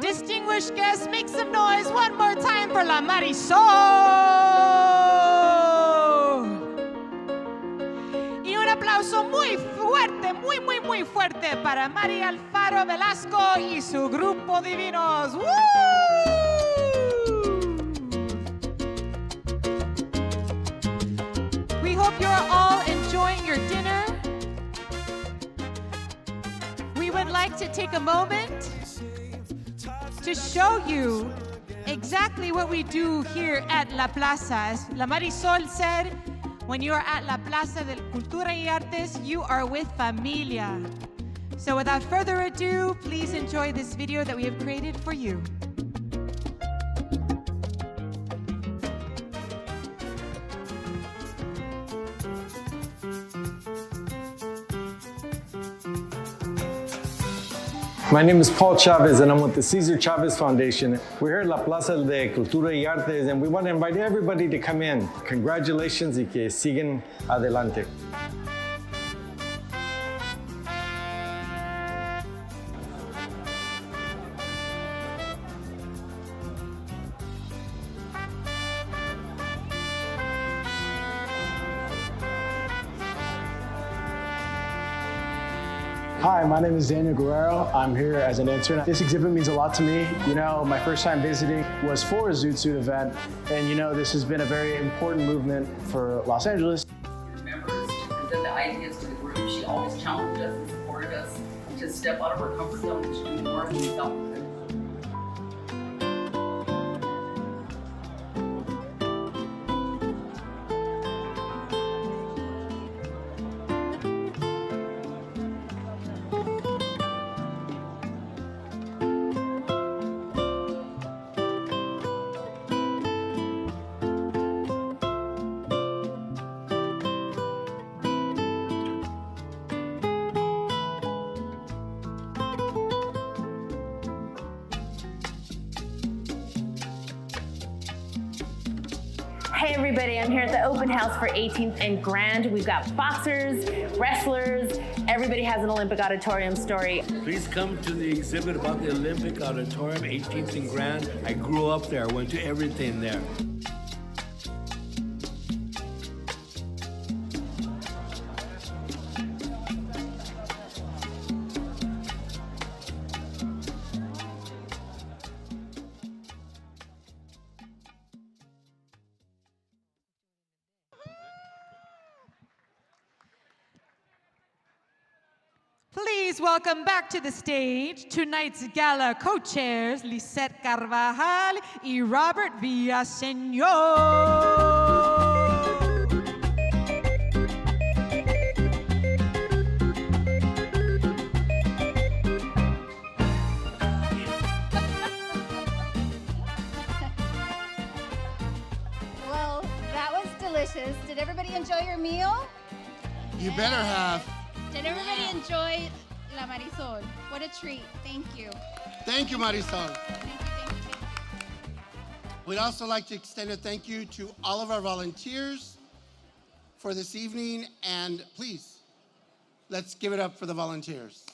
Distinguished guests, make some noise one more time for la Marisoul. Y un aplauso muy fuerte, muy fuerte para Mary Alfaro Velasco y su grupo divinos. ¡Woo! We hope you're all enjoying your dinner. We would like to take a moment to show you exactly what we do here at La Plaza. As La Marisoul said, when you are at La Plaza de Cultura y Artes, you are with familia. So without further ado, please enjoy this video that we have created for you. My name is Paul Chavez and I'm with the Cesar Chavez Foundation. We're here at La Plaza de Cultura y Artes and we want to invite everybody to come in. Congratulations y que sigan adelante. Hi, my name is Daniel Guerrero. I'm here as an intern. This exhibit means a lot to me. You know, my first time visiting was for a Zoot Suit event. And you know, this has been a very important movement for Los Angeles. Members to present the ideas to the group. She always challenged us and supported us to step out of our comfort zone and to do more than we felt we could. Hey everybody, I'm here at the open house for 18th and Grand. We've got boxers, wrestlers, everybody has an Olympic Auditorium story. Please come to the exhibit about the Olympic Auditorium, 18th and Grand. I grew up there, went to everything there. Please welcome back to the stage tonight's gala co-chairs Lizette Carbajal y Robert Villaseñor. Well, that was delicious. Did everybody enjoy your meal? You better have. Did everybody enjoy La Marisoul? What a treat. Thank you. Thank you, Marisoul. We'd also like to extend a thank you to all of our volunteers for this evening, and please, let's give it up for the volunteers.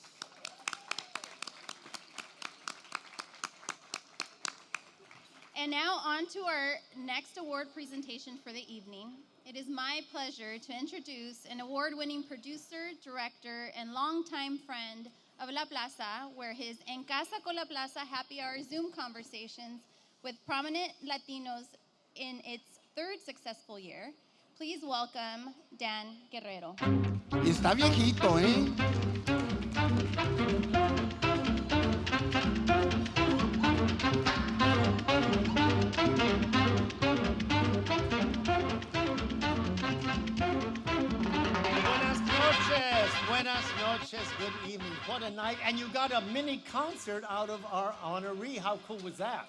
And now on to our next award presentation for the evening. It is my pleasure to introduce an award-winning producer, director, and longtime friend of La Plaza, where his En Casa con La Plaza happy hour Zoom conversations with prominent Latinos in its third successful year. Please welcome Dan Guerrero. Y está viejito, ¿eh? Buenas noches, good evening. What a night. And you got a mini concert out of our honoree. How cool was that?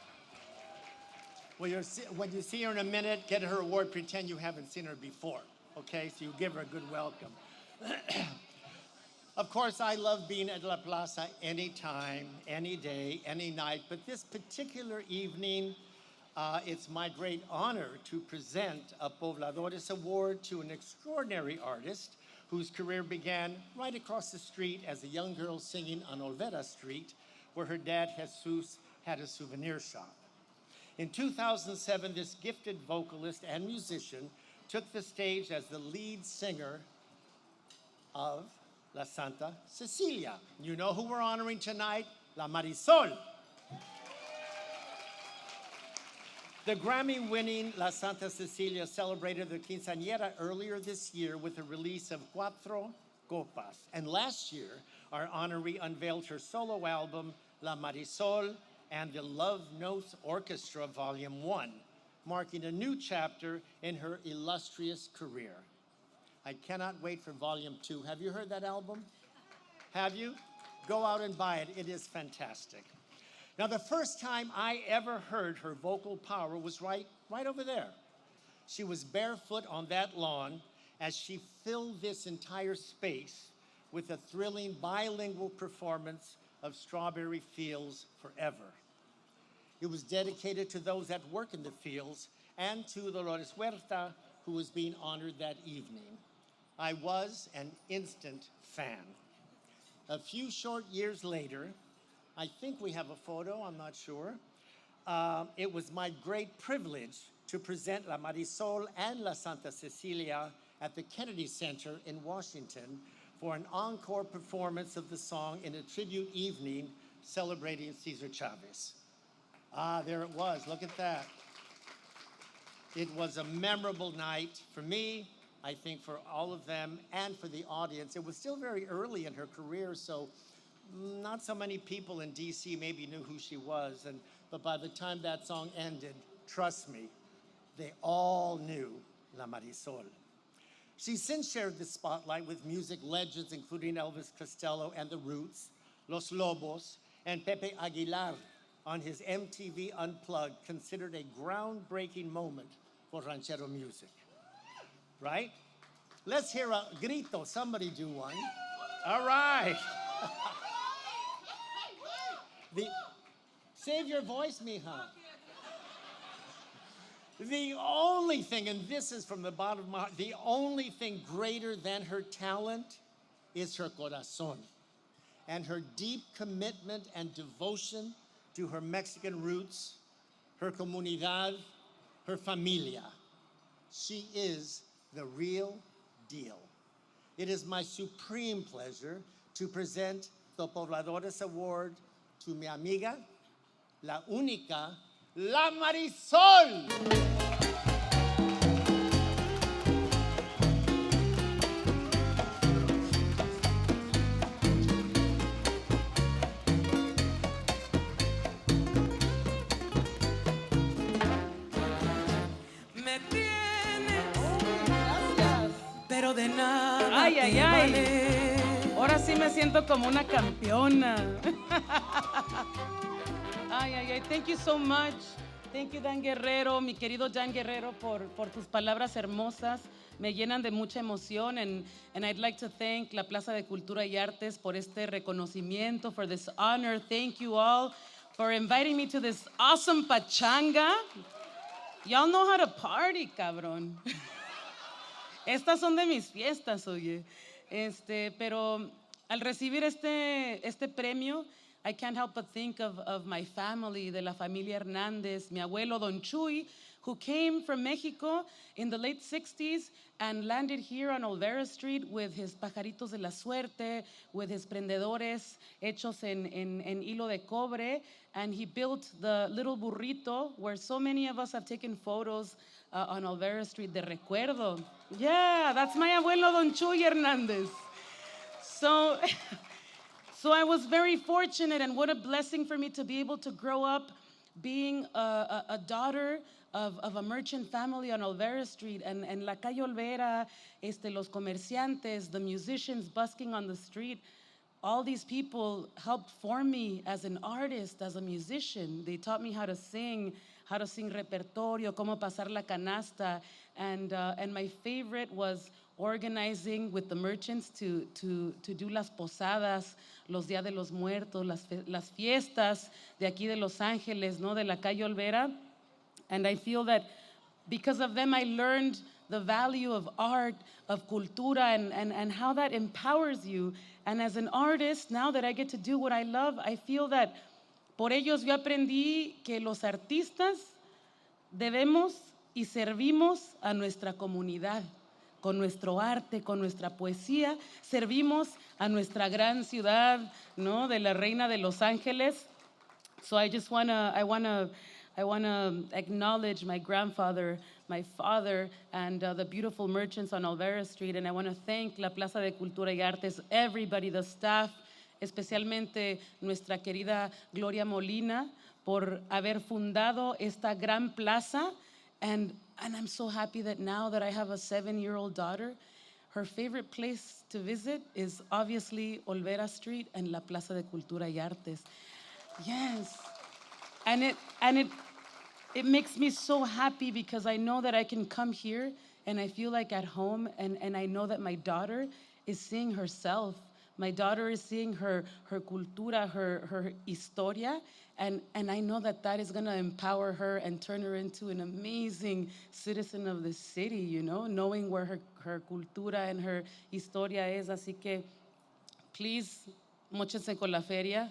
Well, when you see her in a minute, get her award, pretend you haven't seen her before. Okay, so you give her a good welcome. Of course, I love being at La Plaza anytime, any day, any night. But this particular evening, it's my great honor to present a Pobladores Award to an extraordinary artist whose career began right across the street as a young girl singing on Olvera Street, where her dad, Jesus, had a souvenir shop. In 2007, this gifted vocalist and musician took the stage as the lead singer of La Santa Cecilia. You know who we're honoring tonight? La Marisoul. The Grammy-winning La Santa Cecilia celebrated their quinceañera earlier this year with the release of Cuatro Copas. And last year, our honoree unveiled her solo album, La Marisoul, and the Love Notes Orchestra Volume 1, marking a new chapter in her illustrious career. I cannot wait for Volume 2. Have you heard that album? Have you? Go out and buy it. It is fantastic. Now, the first time I ever heard her vocal power was right over there. She was barefoot on that lawn as she filled this entire space with a thrilling bilingual performance of Strawberry Fields Forever. It was dedicated to those that work in the fields and to Dolores Huerta, who was being honored that evening. I was an instant fan. A few short years later, I think we have a photo, I'm not sure. It was my great privilege to present La Marisoul and La Santa Cecilia at the Kennedy Center in Washington for an encore performance of the song in a tribute evening celebrating Cesar Chavez. Ah, there it was, look at that. It was a memorable night for me, I think for all of them, and for the audience. It was still very early in her career, so not so many people in DC maybe knew who she was, but by the time that song ended, trust me, they all knew La Marisoul. She's since shared the spotlight with music legends including Elvis Costello and The Roots, Los Lobos, and Pepe Aguilar on his MTV Unplugged, considered a groundbreaking moment for ranchero music. Right? Let's hear a grito, somebody do one. All right. Save your voice, mija. The only thing, and this is from the bottom of my heart, the only thing greater than her talent is her corazón and her deep commitment and devotion to her Mexican roots, her comunidad, her familia. She is the real deal. It is my supreme pleasure to present the Pobladores Award to mi amiga, la única, La Marisoul. Ay, ay, ay. Ahora sí me siento como una campeona. Ay, ay, ay. Thank you so much. Thank you, Dan Guerrero, mi querido Dan Guerrero, por tus palabras hermosas. Me llenan de mucha emoción. And I'd like to thank la Plaza de Cultura y Artes por este reconocimiento, for this honor. Thank you all for inviting me to this awesome pachanga. Y'all know how to party, cabrón. Estas son de mis fiestas, oye. Pero al recibir este premio, I can't help but think of my family, de la familia Hernandez, mi abuelo Don Chuy, who came from Mexico in the late 60s and landed here on Olvera Street with his pajaritos de la suerte, with his prendedores hechos en hilo de cobre, and he built the little burrito where so many of us have taken photos on Olvera Street de recuerdo. Yeah, that's my abuelo Don Chuy Hernandez. So I was very fortunate, and what a blessing for me to be able to grow up being a daughter of a merchant family on Olvera Street, and La Calle Olvera, los comerciantes, the musicians busking on the street. All these people helped form me as an artist, as a musician. They taught me how to sing repertorio, cómo pasar la canasta, and my favorite was organizing with the merchants to do las posadas, los Días de los Muertos, las fiestas de aquí de Los Ángeles, ¿no? De la Calle Olvera. And I feel that because of them, I learned the value of art, of cultura, and how that empowers you. And as an artist, now that I get to do what I love, I feel that por ellos yo aprendí que los artistas debemos y servimos a nuestra comunidad. Con nuestro arte, con nuestra poesía, servimos a nuestra gran ciudad, ¿no? De la Reina de Los Ángeles. So I wanna acknowledge my grandfather, my father, and the beautiful merchants on Olvera Street. And I want to thank la Plaza de Cultura y Artes, everybody, the staff, especialmente nuestra querida Gloria Molina, por haber fundado esta gran plaza. And I'm so happy that now that I have a 7-year-old daughter, her favorite place to visit is obviously Olvera Street and la Plaza de Cultura y Artes. Yes. And it makes me so happy because I know that I can come here and I feel like at home, and I know that my daughter is seeing herself. My daughter is seeing her cultura, her historia, and I know that is going to empower her and turn her into an amazing citizen of the city, you know, knowing where her cultura and her historia is. Así que, please, móchense con la feria,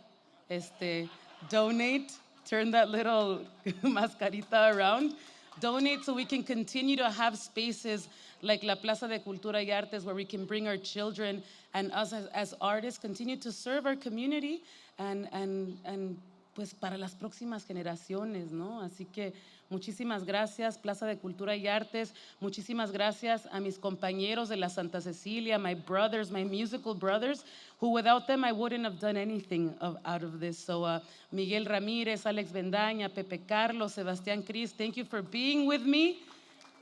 donate, turn that little mascarita around, donate so we can continue to have spaces like La Plaza de Cultura y Artes where we can bring our children and us as artists continue to serve our community and pues para las próximas generaciones, ¿no? Así que muchísimas gracias, Plaza de Cultura y Artes. Muchísimas gracias a mis compañeros de la Santa Cecilia, my brothers, my musical brothers, who without them I wouldn't have done anything out of this. So Miguel Ramírez, Alex Bendaña, Pepe Carlos, Sebastián Cris, thank you for being with me.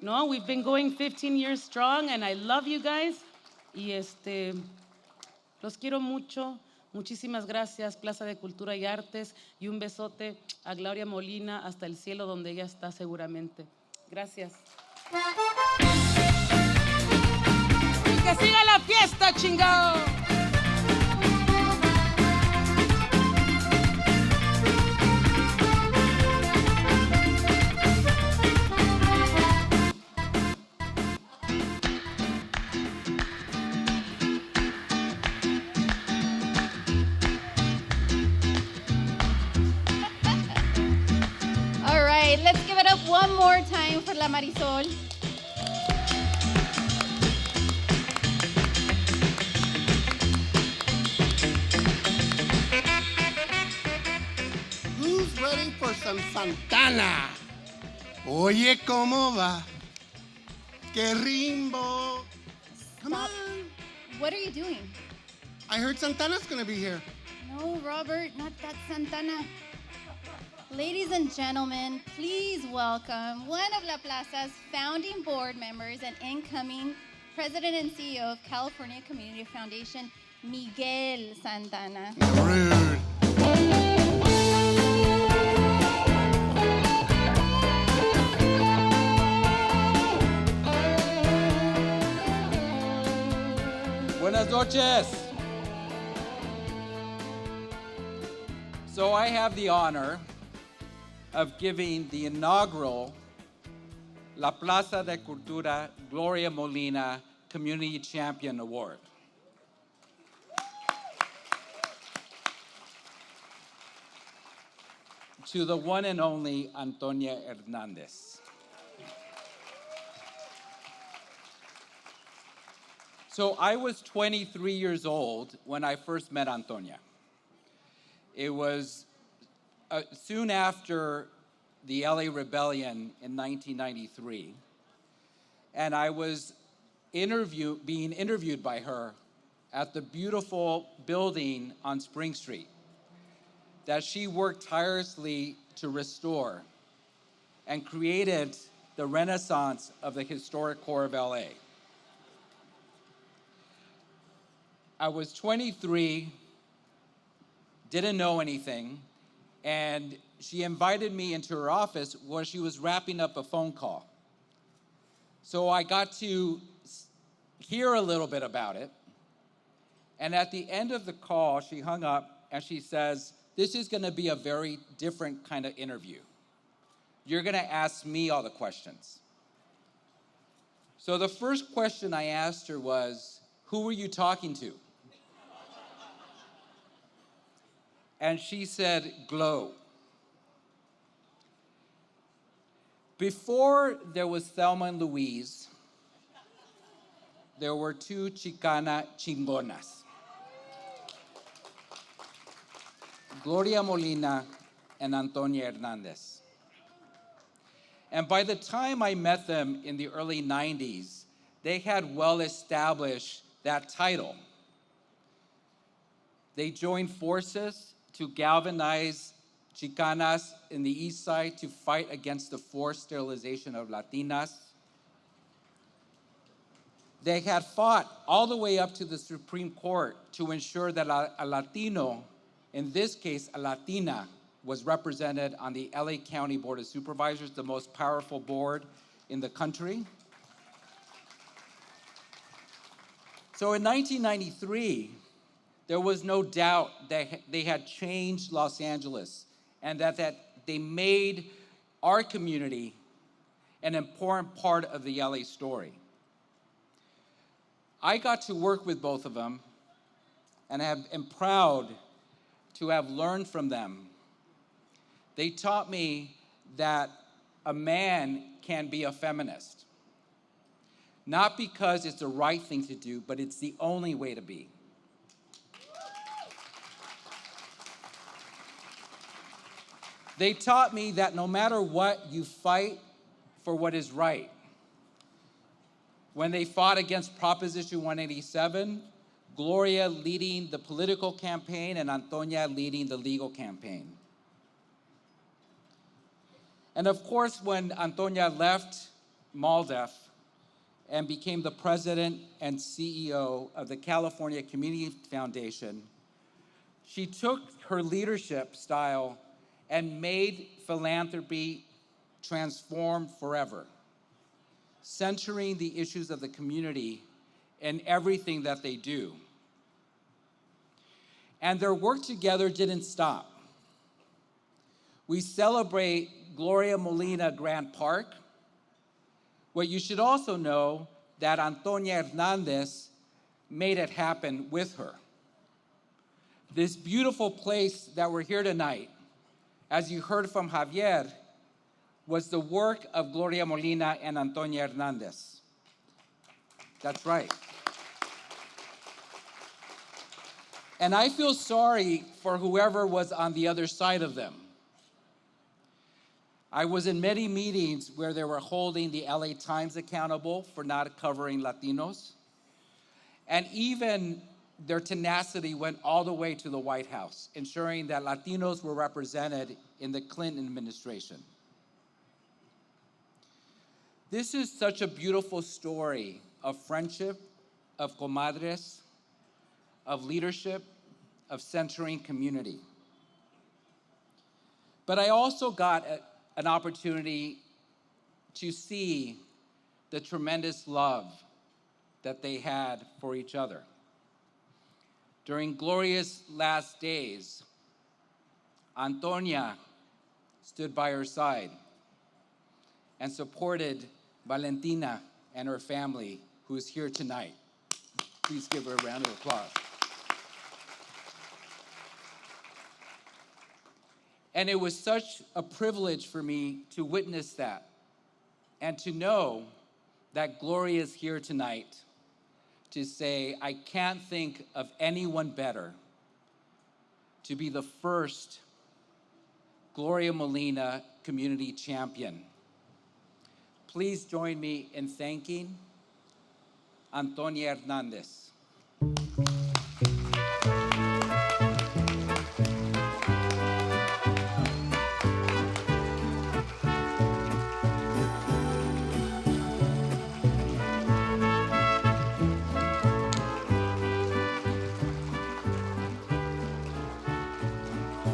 No, we've been going 15 years strong, and I love you guys. Y los quiero mucho. Muchísimas gracias, Plaza de Cultura y Artes, y un besote a Gloria Molina hasta el cielo donde ella está seguramente. Gracias. Y que siga la fiesta, chingao. Let's give it up one more time for la Marisoul. Who's ready for some Santana? Oye, ¿cómo va? ¡Qué rimbo! Come on. What are you doing? I heard Santana's gonna be here. No, Robert, not that Santana. Ladies and gentlemen, please welcome one of La Plaza's founding board members and incoming President and CEO of California Community Foundation, Miguel Santana. Rude. Buenas noches. So I have the honor of giving the inaugural La Plaza de Cultura Gloria Molina Community Champion Award. To the one and only Antonia Hernandez. So I was 23 years old when I first met Antonia. It was soon after the LA Rebellion in 1993, and I was being interviewed by her at the beautiful building on Spring Street that she worked tirelessly to restore and created the renaissance of the historic core of LA. I was 23, didn't know anything, and she invited me into her office where she was wrapping up a phone call. So I got to hear a little bit about it, and at the end of the call, she hung up and she says, "This is gonna be a very different kind of interview. You're gonna ask me all the questions." So the first question I asked her was, "Who were you talking to?" And she said, "Glow." Before there was Thelma and Louise, there were two Chicana chingonas, Gloria Molina and Antonia Hernandez. And by the time I met them in the early 90s, they had well established that title. They joined forces to galvanize Chicanas in the East Side to fight against the forced sterilization of Latinas. They had fought all the way up to the Supreme Court to ensure that a Latino, in this case a Latina, was represented on the LA County Board of Supervisors, the most powerful board in the country. So in 1993, there was no doubt that they had changed Los Angeles and that they made our community an important part of the LA story. I got to work with both of them and am proud to have learned from them. They taught me that a man can be a feminist, not because it's the right thing to do, but it's the only way to be. They taught me that no matter what, you fight for what is right. When they fought against Proposition 187, Gloria leading the political campaign and Antonia leading the legal campaign. And of course, when Antonia left MALDEF and became the president and CEO of the California Community Foundation, she took her leadership style and made philanthropy transform forever, centering the issues of the community in everything that they do. And their work together didn't stop. We celebrate Gloria Molina Grant Park. What you should also know that Antonia Hernandez made it happen with her. This beautiful place that we're here tonight, as you heard from Javier, was the work of Gloria Molina and Antonia Hernandez. That's right. And I feel sorry for whoever was on the other side of them. I was in many meetings where they were holding the LA Times accountable for not covering Latinos. And even their tenacity went all the way to the White House, ensuring that Latinos were represented in the Clinton administration. This is such a beautiful story of friendship, of comadres, of leadership, of centering community. But I also got an opportunity to see the tremendous love that they had for each other. During Gloria's last days, Antonia stood by her side and supported Valentina and her family, who is here tonight. Please give her a round of applause. And it was such a privilege for me to witness that and to know that Gloria is here tonight to say, I can't think of anyone better to be the first Gloria Molina Community Champion. Please join me in thanking Antonia Hernandez.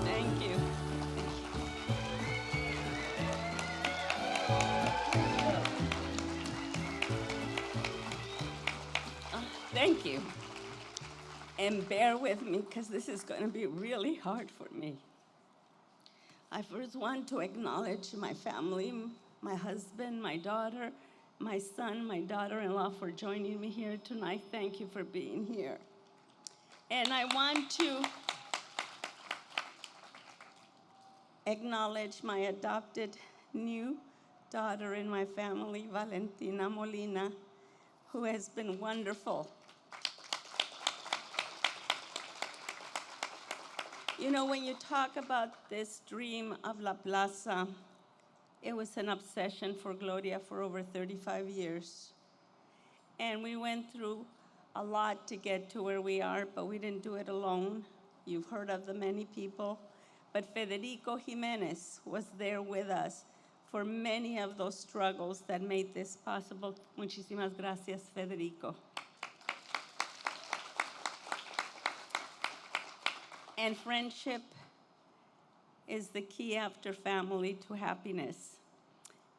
Thank you. Thank you. And bear with me because this is going to be really hard for me. I first want to acknowledge my family, my husband, my daughter, my son, my daughter-in-law for joining me here tonight. Thank you for being here. And I want to acknowledge my adopted new daughter in my family, Valentina Molina, who has been wonderful. You know, when you talk about this dream of La Plaza, it was an obsession for Gloria for over 35 years. And we went through a lot to get to where we are, but we didn't do it alone. You've heard of the many people. But Federico Jimenez was there with us for many of those struggles that made this possible. Muchísimas gracias, Federico. And friendship is the key after family to happiness.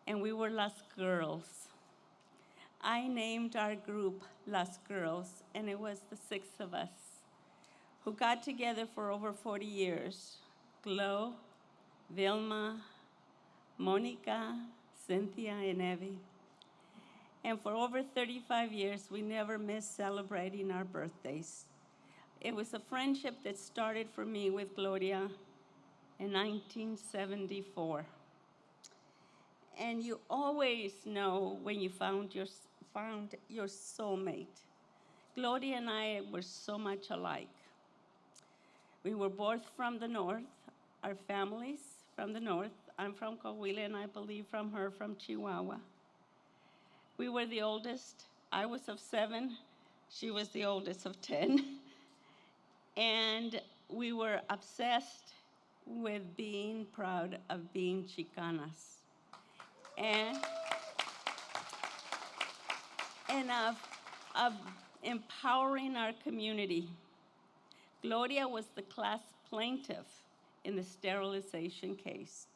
And we were Las Girls. I named our group Las Girls, and it was the 6 of us who got together for over 40 years. Glo, Vilma, Monica, Cynthia, and Evie. And for over 35 years, we never missed celebrating our birthdays. It was a friendship that started for me with Gloria in 1974. And you always know when you found your soulmate. Gloria and I were so much alike. We were both from the north, our families from the north. I'm from Coahuila, and I believe from her from Chihuahua. We were the oldest. I was of 7. She was the oldest of 10. And we were obsessed with being proud of being Chicanas. And of empowering our community. Gloria was the class plaintiff in the sterilization case.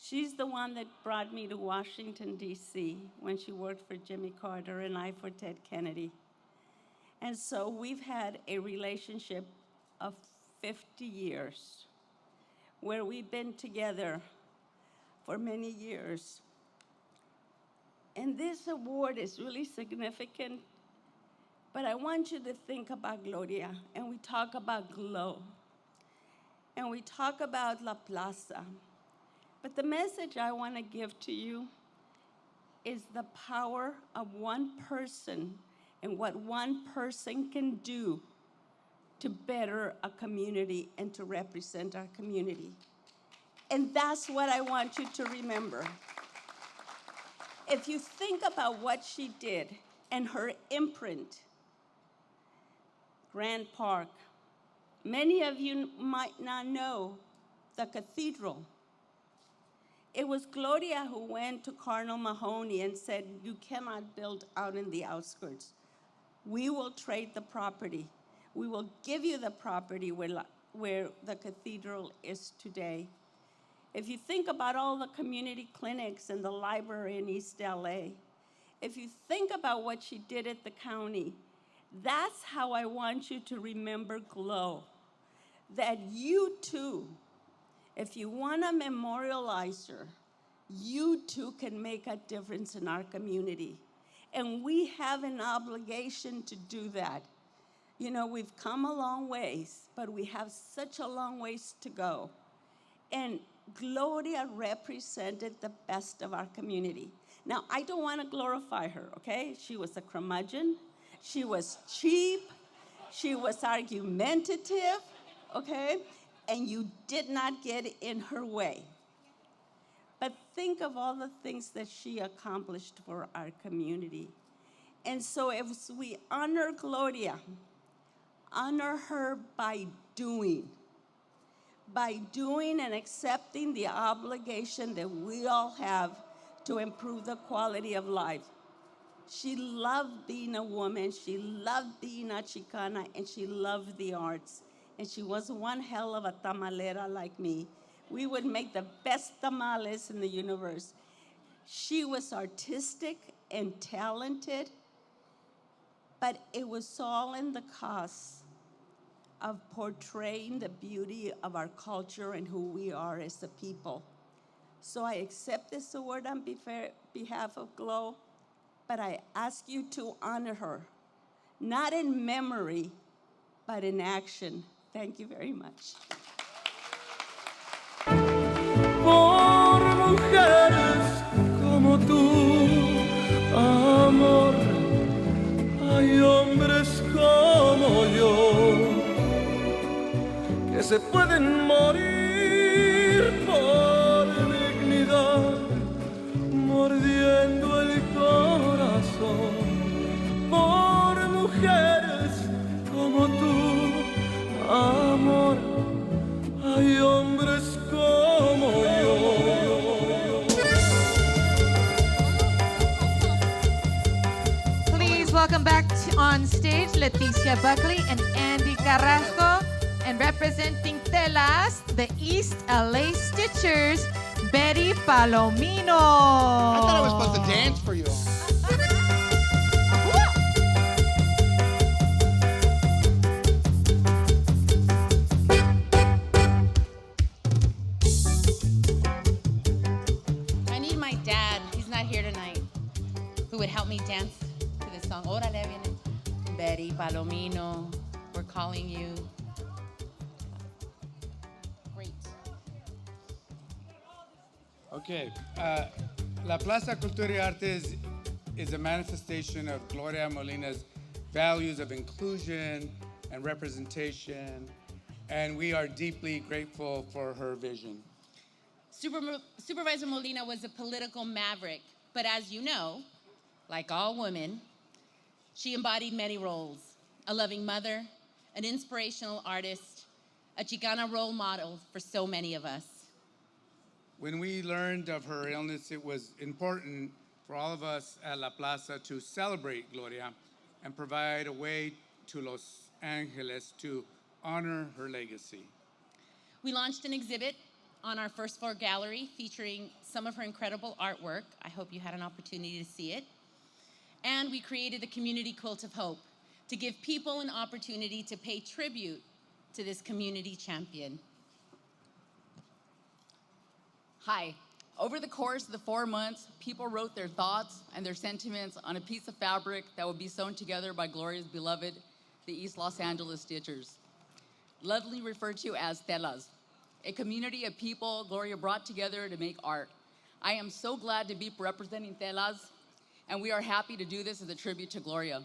She's the one that brought me to Washington, D.C. when she worked for Jimmy Carter and I for Ted Kennedy. And so we've had a relationship of 50 years where we've been together for many years. And this award is really significant, but I want you to think about Gloria, and we talk about Glo, and we talk about La Plaza. But the message I want to give to you is the power of one person and what one person can do to better a community and to represent our community. And that's what I want you to remember. If you think about what she did and her imprint, Grand Park, many of you might not know the cathedral. it was Gloria who went to Cardinal Mahoney and said, you cannot build out in the outskirts. We will trade the property. We will give you the property where the cathedral is today. If you think about all the community clinics and the library in East LA, if you think about what she did at the county, that's how I want you to remember Glo. That you too, if you want to memorialize her, you too can make a difference in our community. And we have an obligation to do that. You know, we've come a long ways, but we have such a long ways to go. And Gloria represented the best of our community. Now, I don't want to glorify her, okay? She was a curmudgeon. She was cheap. She was argumentative, okay? And you did not get in her way. But think of all the things that she accomplished for our community. And so if we honor Gloria, honor her by doing and accepting the obligation that we all have to improve the quality of life. She loved being a woman, she loved being a Chicana, and she loved the arts. And she was one hell of a tamalera like me. We would make the best tamales in the universe. She was artistic and talented, but it was all in the cause of portraying the beauty of our culture and who we are as a people. So I accept this award on behalf of Glo, but I ask you to honor her, not in memory, but in action. Thank you very much. Por mujeres como tú, amor, hay hombres como yo que se pueden morir por dignidad, mordiendo el corazón. Por mujeres como tú, amor, hay hombres como yo. Please welcome back on stage Leticia Buckley and Andy Carrasco, and representing Telas, the East LA Stitchers, Betty Palomino. I thought I was supposed to dance for you. I need my dad, he's not here tonight, who would help me dance to this song. Órale, viene. Betty Palomino, we're calling you. Great. Okay, La Plaza Cultura y Artes is a manifestation of Gloria Molina's values of inclusion and representation, and we are deeply grateful for her vision. Supervisor Molina was a political maverick, but as you know, like all women, she embodied many roles: a loving mother, an inspirational artist, a Chicana role model for so many of us. When we learned of her illness, it was important for all of us at La Plaza to celebrate Gloria and provide a way to Los Angeles to honor her legacy. We launched an exhibit on our first floor gallery featuring some of her incredible artwork. I hope you had an opportunity to see it. And we created the Community Quilt of Hope to give people an opportunity to pay tribute to this community champion. Hi. Over the course of the 4 months, people wrote their thoughts and their sentiments on a piece of fabric that would be sewn together by Gloria's beloved, the East Los Angeles Stitchers, lovingly referred to as Telas, a community of people Gloria brought together to make art. I am so glad to be representing Telas, and we are happy to do this as a tribute to Gloria.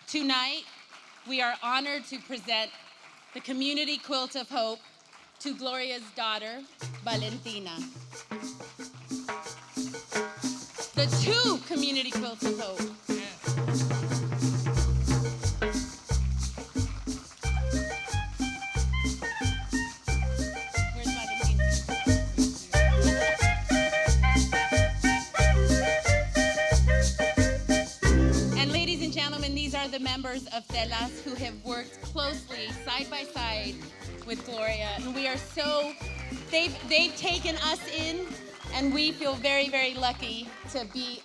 Tonight, we are honored to present the Community Quilt of Hope to Gloria's daughter, Valentina. The two Community Quilts of Hope. Where's Valentina? of Telas who have worked closely side by side with Gloria, and we are so, they've taken us in, and we feel very, very lucky to be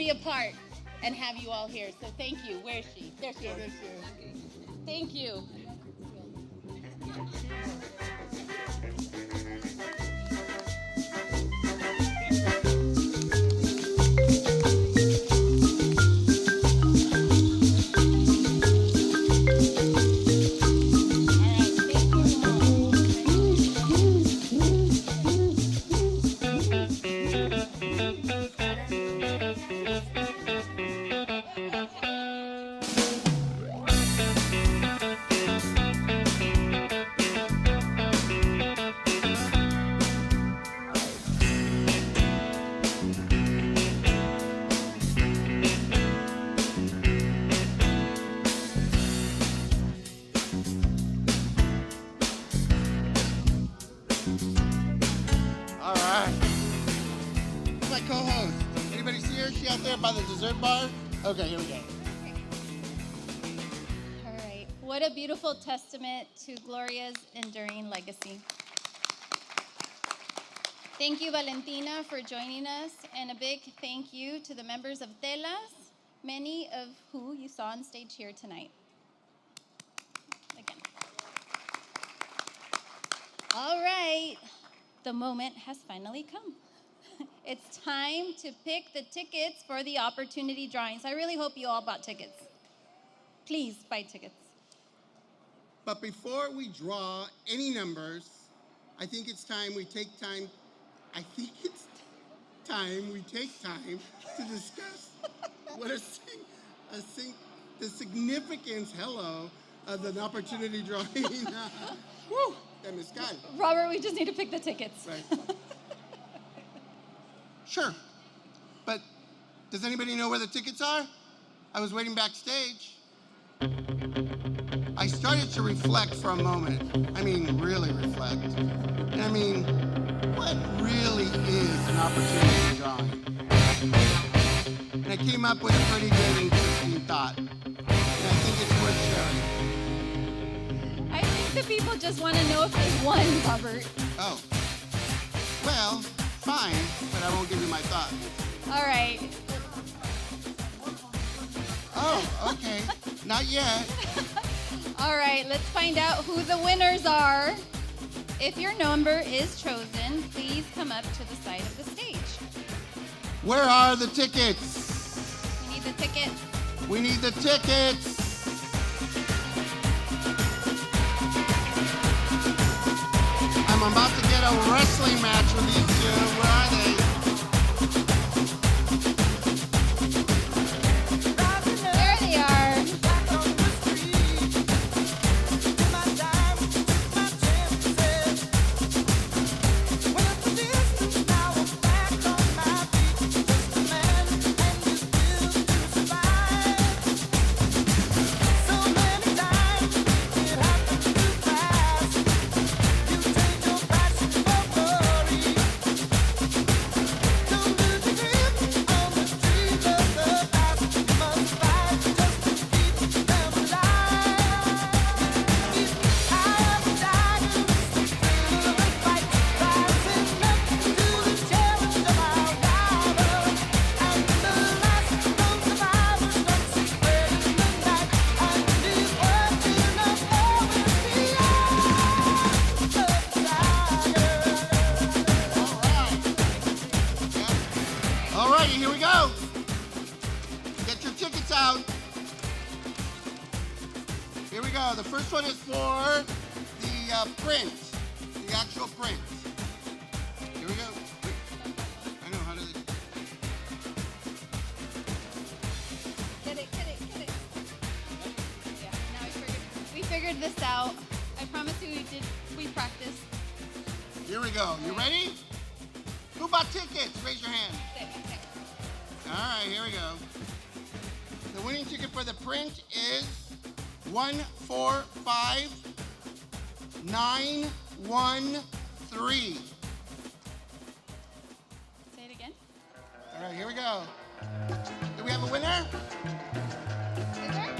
a part and have you all here. So thank you. Where is she? There she is. Thank you. All right. Who's my co-host? Anybody see her? She out there by the dessert bar? Okay, here we go. All right. What a beautiful testament to Gloria's enduring legacy. Thank you, Valentina, for joining us, and a big thank you to the members of Telas, many of who you saw on stage here tonight. Again. All right. The moment has finally come. It's time to pick the tickets for the opportunity drawings. I really hope you all bought tickets. Please buy tickets. But before we draw any numbers, I think it's time we take time to discuss what the significance, of an opportunity drawing. Woo, that mezcal. Robert, we just need to pick the tickets. Right. Sure, but does anybody know where the tickets are? I was waiting backstage. I started to reflect for a moment. I mean, really reflect. And I mean, what really is an opportunity drawing? And I came up with a pretty good and interesting thought. And I think it's worth sharing. I think the people just want to know if they won, Robert. Oh. Well, fine, but I won't give you my thought. All right. Oh, okay. Not yet. All right, let's find out who the winners are. If your number is chosen, please come up to the side of the stage. Where are the tickets? We need the tickets. We need the tickets. I'm about to get a wrestling match with these two. Where are they? There they are. Here we go. Get your tickets out. Here we go. The first one is for the print, the actual print. Here we go. Wait. I know, how do they... Get it. Yeah, now we figured this out. I promise you we practiced. Here we go. You ready? Who bought tickets? Raise your hand. All right, here we go. The winning ticket for the print is 145913. Say it again. All right, here we go. Do we have a winner? Is there?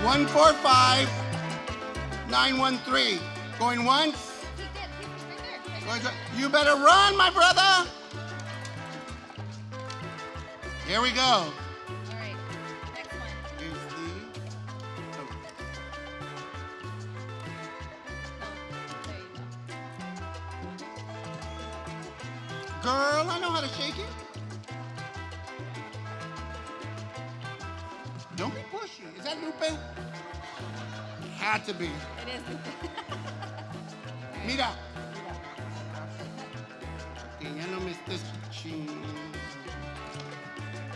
145-913. Going once? You better run, my brother. Here we go. All right, next one. Here's Girl, I know how to shake it. Don't be pushy. Is that Lupe? Had to be. It is. Mira. Que ya no me estés ching.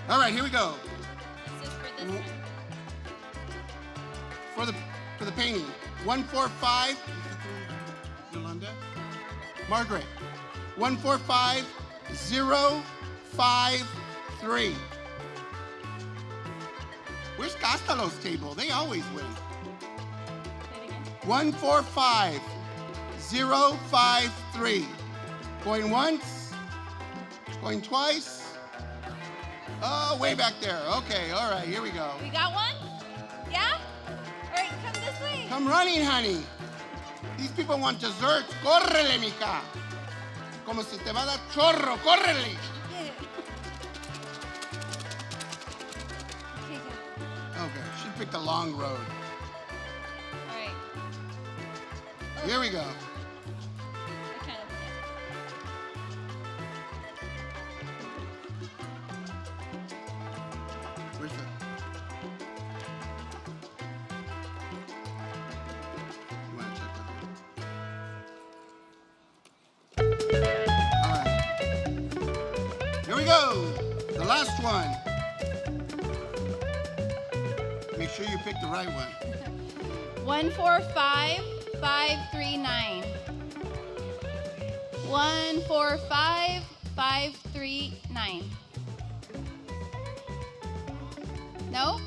All right, here we go. This is for this one. For the painting. 145. Yolanda. Margaret. 145053. Where's Castalo's table? They always win. 145053. Going once. Going twice. Oh, way back there. Okay, all right, here we go. We got one? Yeah? All right, come this way. Come running, honey. These people want dessert. Córrele, mica. Como si te va a dar chorro. Córrele. Okay, she picked a long road. All right. Here we go. Where's that? You want to check with her? All right. Here we go. The last one. Make sure you pick the right one. 145539. 145539. No?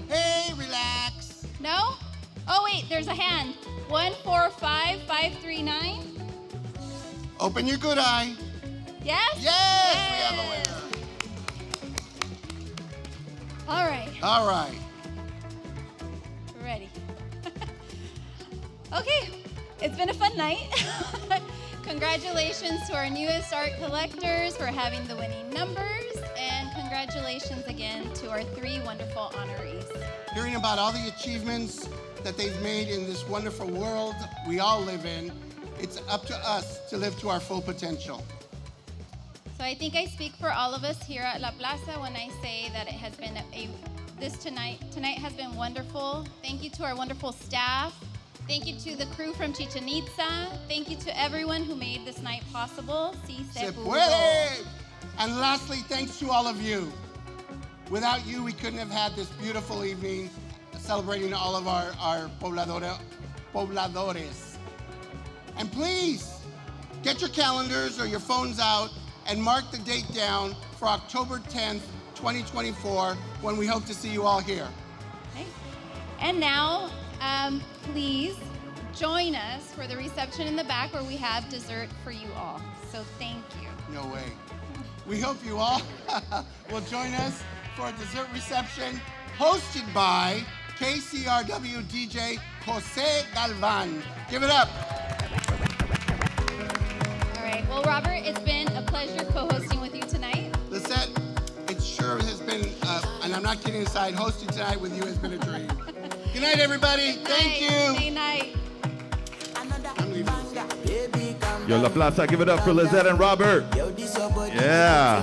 Hey, relax. No? Oh, wait, there's a hand. 145539. Open your good eye. Yes? Yes, we have a winner. All right. All right. We're ready. Okay, it's been a fun night. Congratulations to our newest art collectors for having the winning numbers, and congratulations again to our 3 wonderful honorees. Hearing about all the achievements that they've made in this wonderful world we all live in, it's up to us to live to our full potential. So I think I speak for all of us here at La Plaza when I say that it has been tonight has been wonderful. Thank you to our wonderful staff. Thank you to the crew from Chichen Itza. Thank you to everyone who made this night possible. Si se puede. And lastly, thanks to all of you. Without you, we couldn't have had this beautiful evening celebrating all of our pobladores. And please, get your calendars or your phones out and mark the date down for October 10th, 2024, when we hope to see you all here. Okay. And now, please join us for the reception in the back where we have dessert for you all. So thank you. No way. We hope you all will join us for a dessert reception hosted by KCRW DJ Jose Galvan. Give it up. All right. Well, Robert, it's been a pleasure co-hosting with you tonight. Lizette, it sure has been, and I'm not kidding aside, hosting tonight with you has been a dream. Good night, everybody. Thank you. Good night. Yo, La Plaza, give it up for Lizette and Robert. Yeah.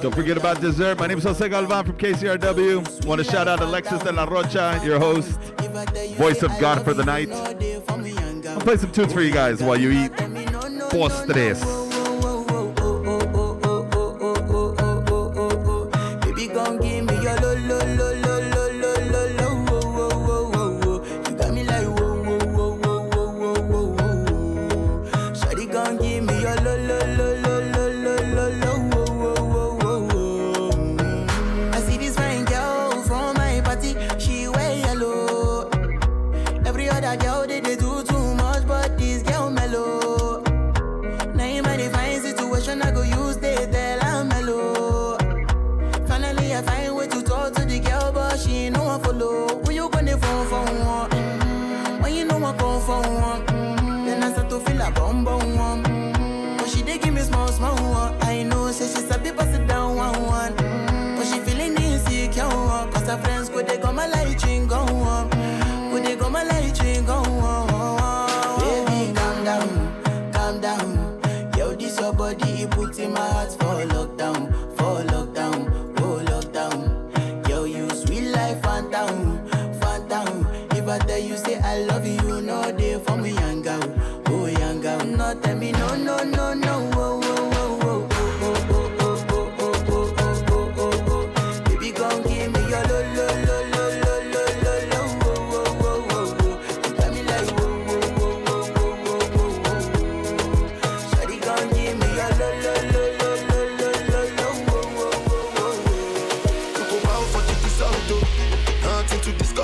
Don't forget about dessert. My name is Jose Galvan from KCRW. Want to shout out Alexis de la Rocha, your host, voice of God for the night. I'll play some tunes for you guys while you eat postres. Baby, gon' give me your lo lo lo lo lo lo lo lo wo wo wo wo wo. You got me like wo wo wo wo wo wo wo wo. Shawty gon' give me your lo lo lo lo lo lo lo lo wo wo wo wo wo. I see this fine girl from my party, she wear yellow. Every other girl they do too much, but this girl mellow. Now in my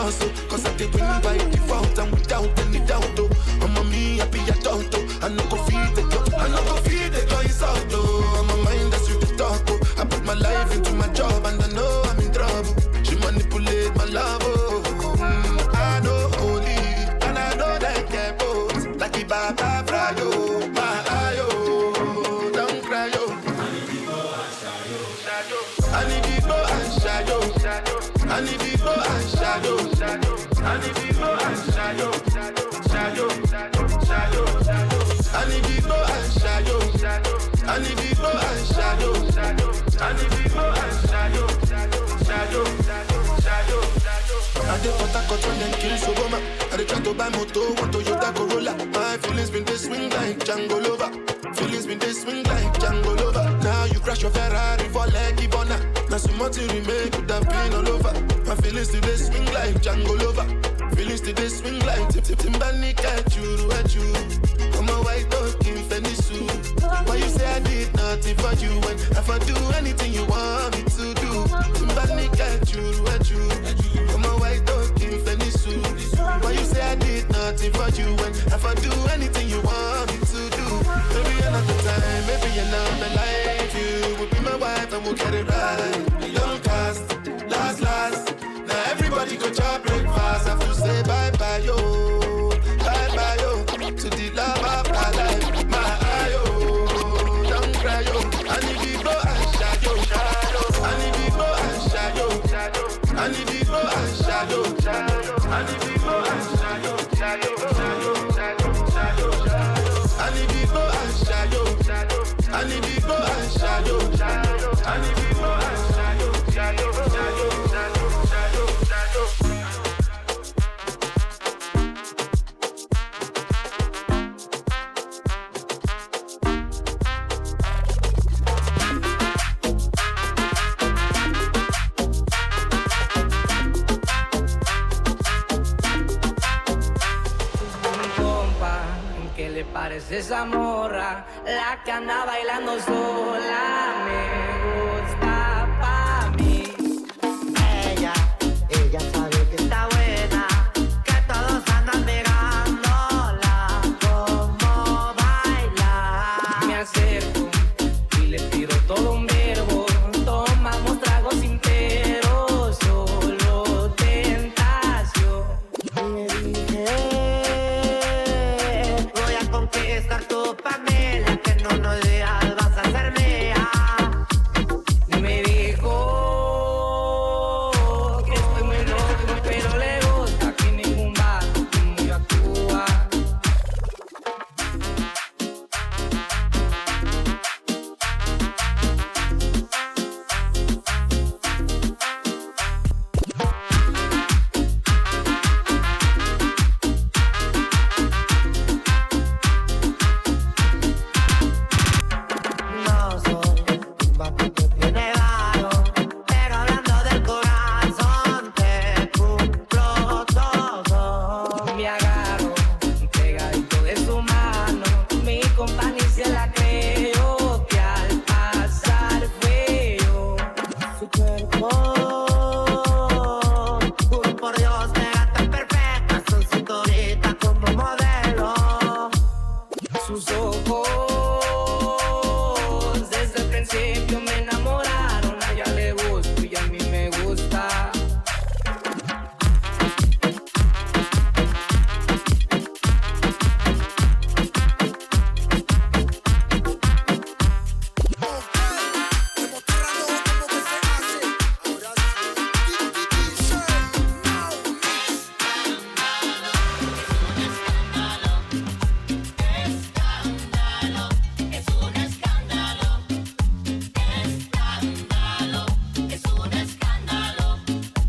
boss, oh, cause I did win by default and without any doubt, oh. I'm a me, I be a don't, oh. I no go feed the girl, I no go feed the girl, it's out, oh. I'm a mind that's with the talk, oh. I put my life into my job and I know I'm in trouble. She manipulate my love, oh. I know only, and I know they get both. Like the Baba Frayo, my ayo, don't cry, yo. I need people and shadow. I need people and shadow. I need people and shadow. I need people and shadow. I need people and shadow. I need people and shadow. I did what I got when them kill Soboma. I did try to buy moto, one Toyota Corolla. My feelings been they swing like Django Lover. Feelings been they swing like Django Lover. Now you crash your Ferrari for leggy bonner. Now some more to remake could have been all over. My feelings still they swing like Django Lover. Feelings still they swing like Timbani at you. I'm a white dog in Fendi suit. Why you say I did nothing for you when if I do anything you want me to do? Timbani at you. I'm a white dog in Fendi suit. Why you say I did nothing for you when if I do anything you want me to do? Maybe another time, maybe another life. You will be my wife and we'll get it right. Young cast, last. Now everybody go to breakfast. I have to say bye-bye, yo. Bye-bye, yo. To the love of my life. My ayo, don't cry, yo. I need people and shadow. I need people and shadow. I need people and shadow. I need people and shadow. I need people and shadow. I need people and shadow. I need people and shadow. ¿Qué le parece esa morra? La que anda bailando sola.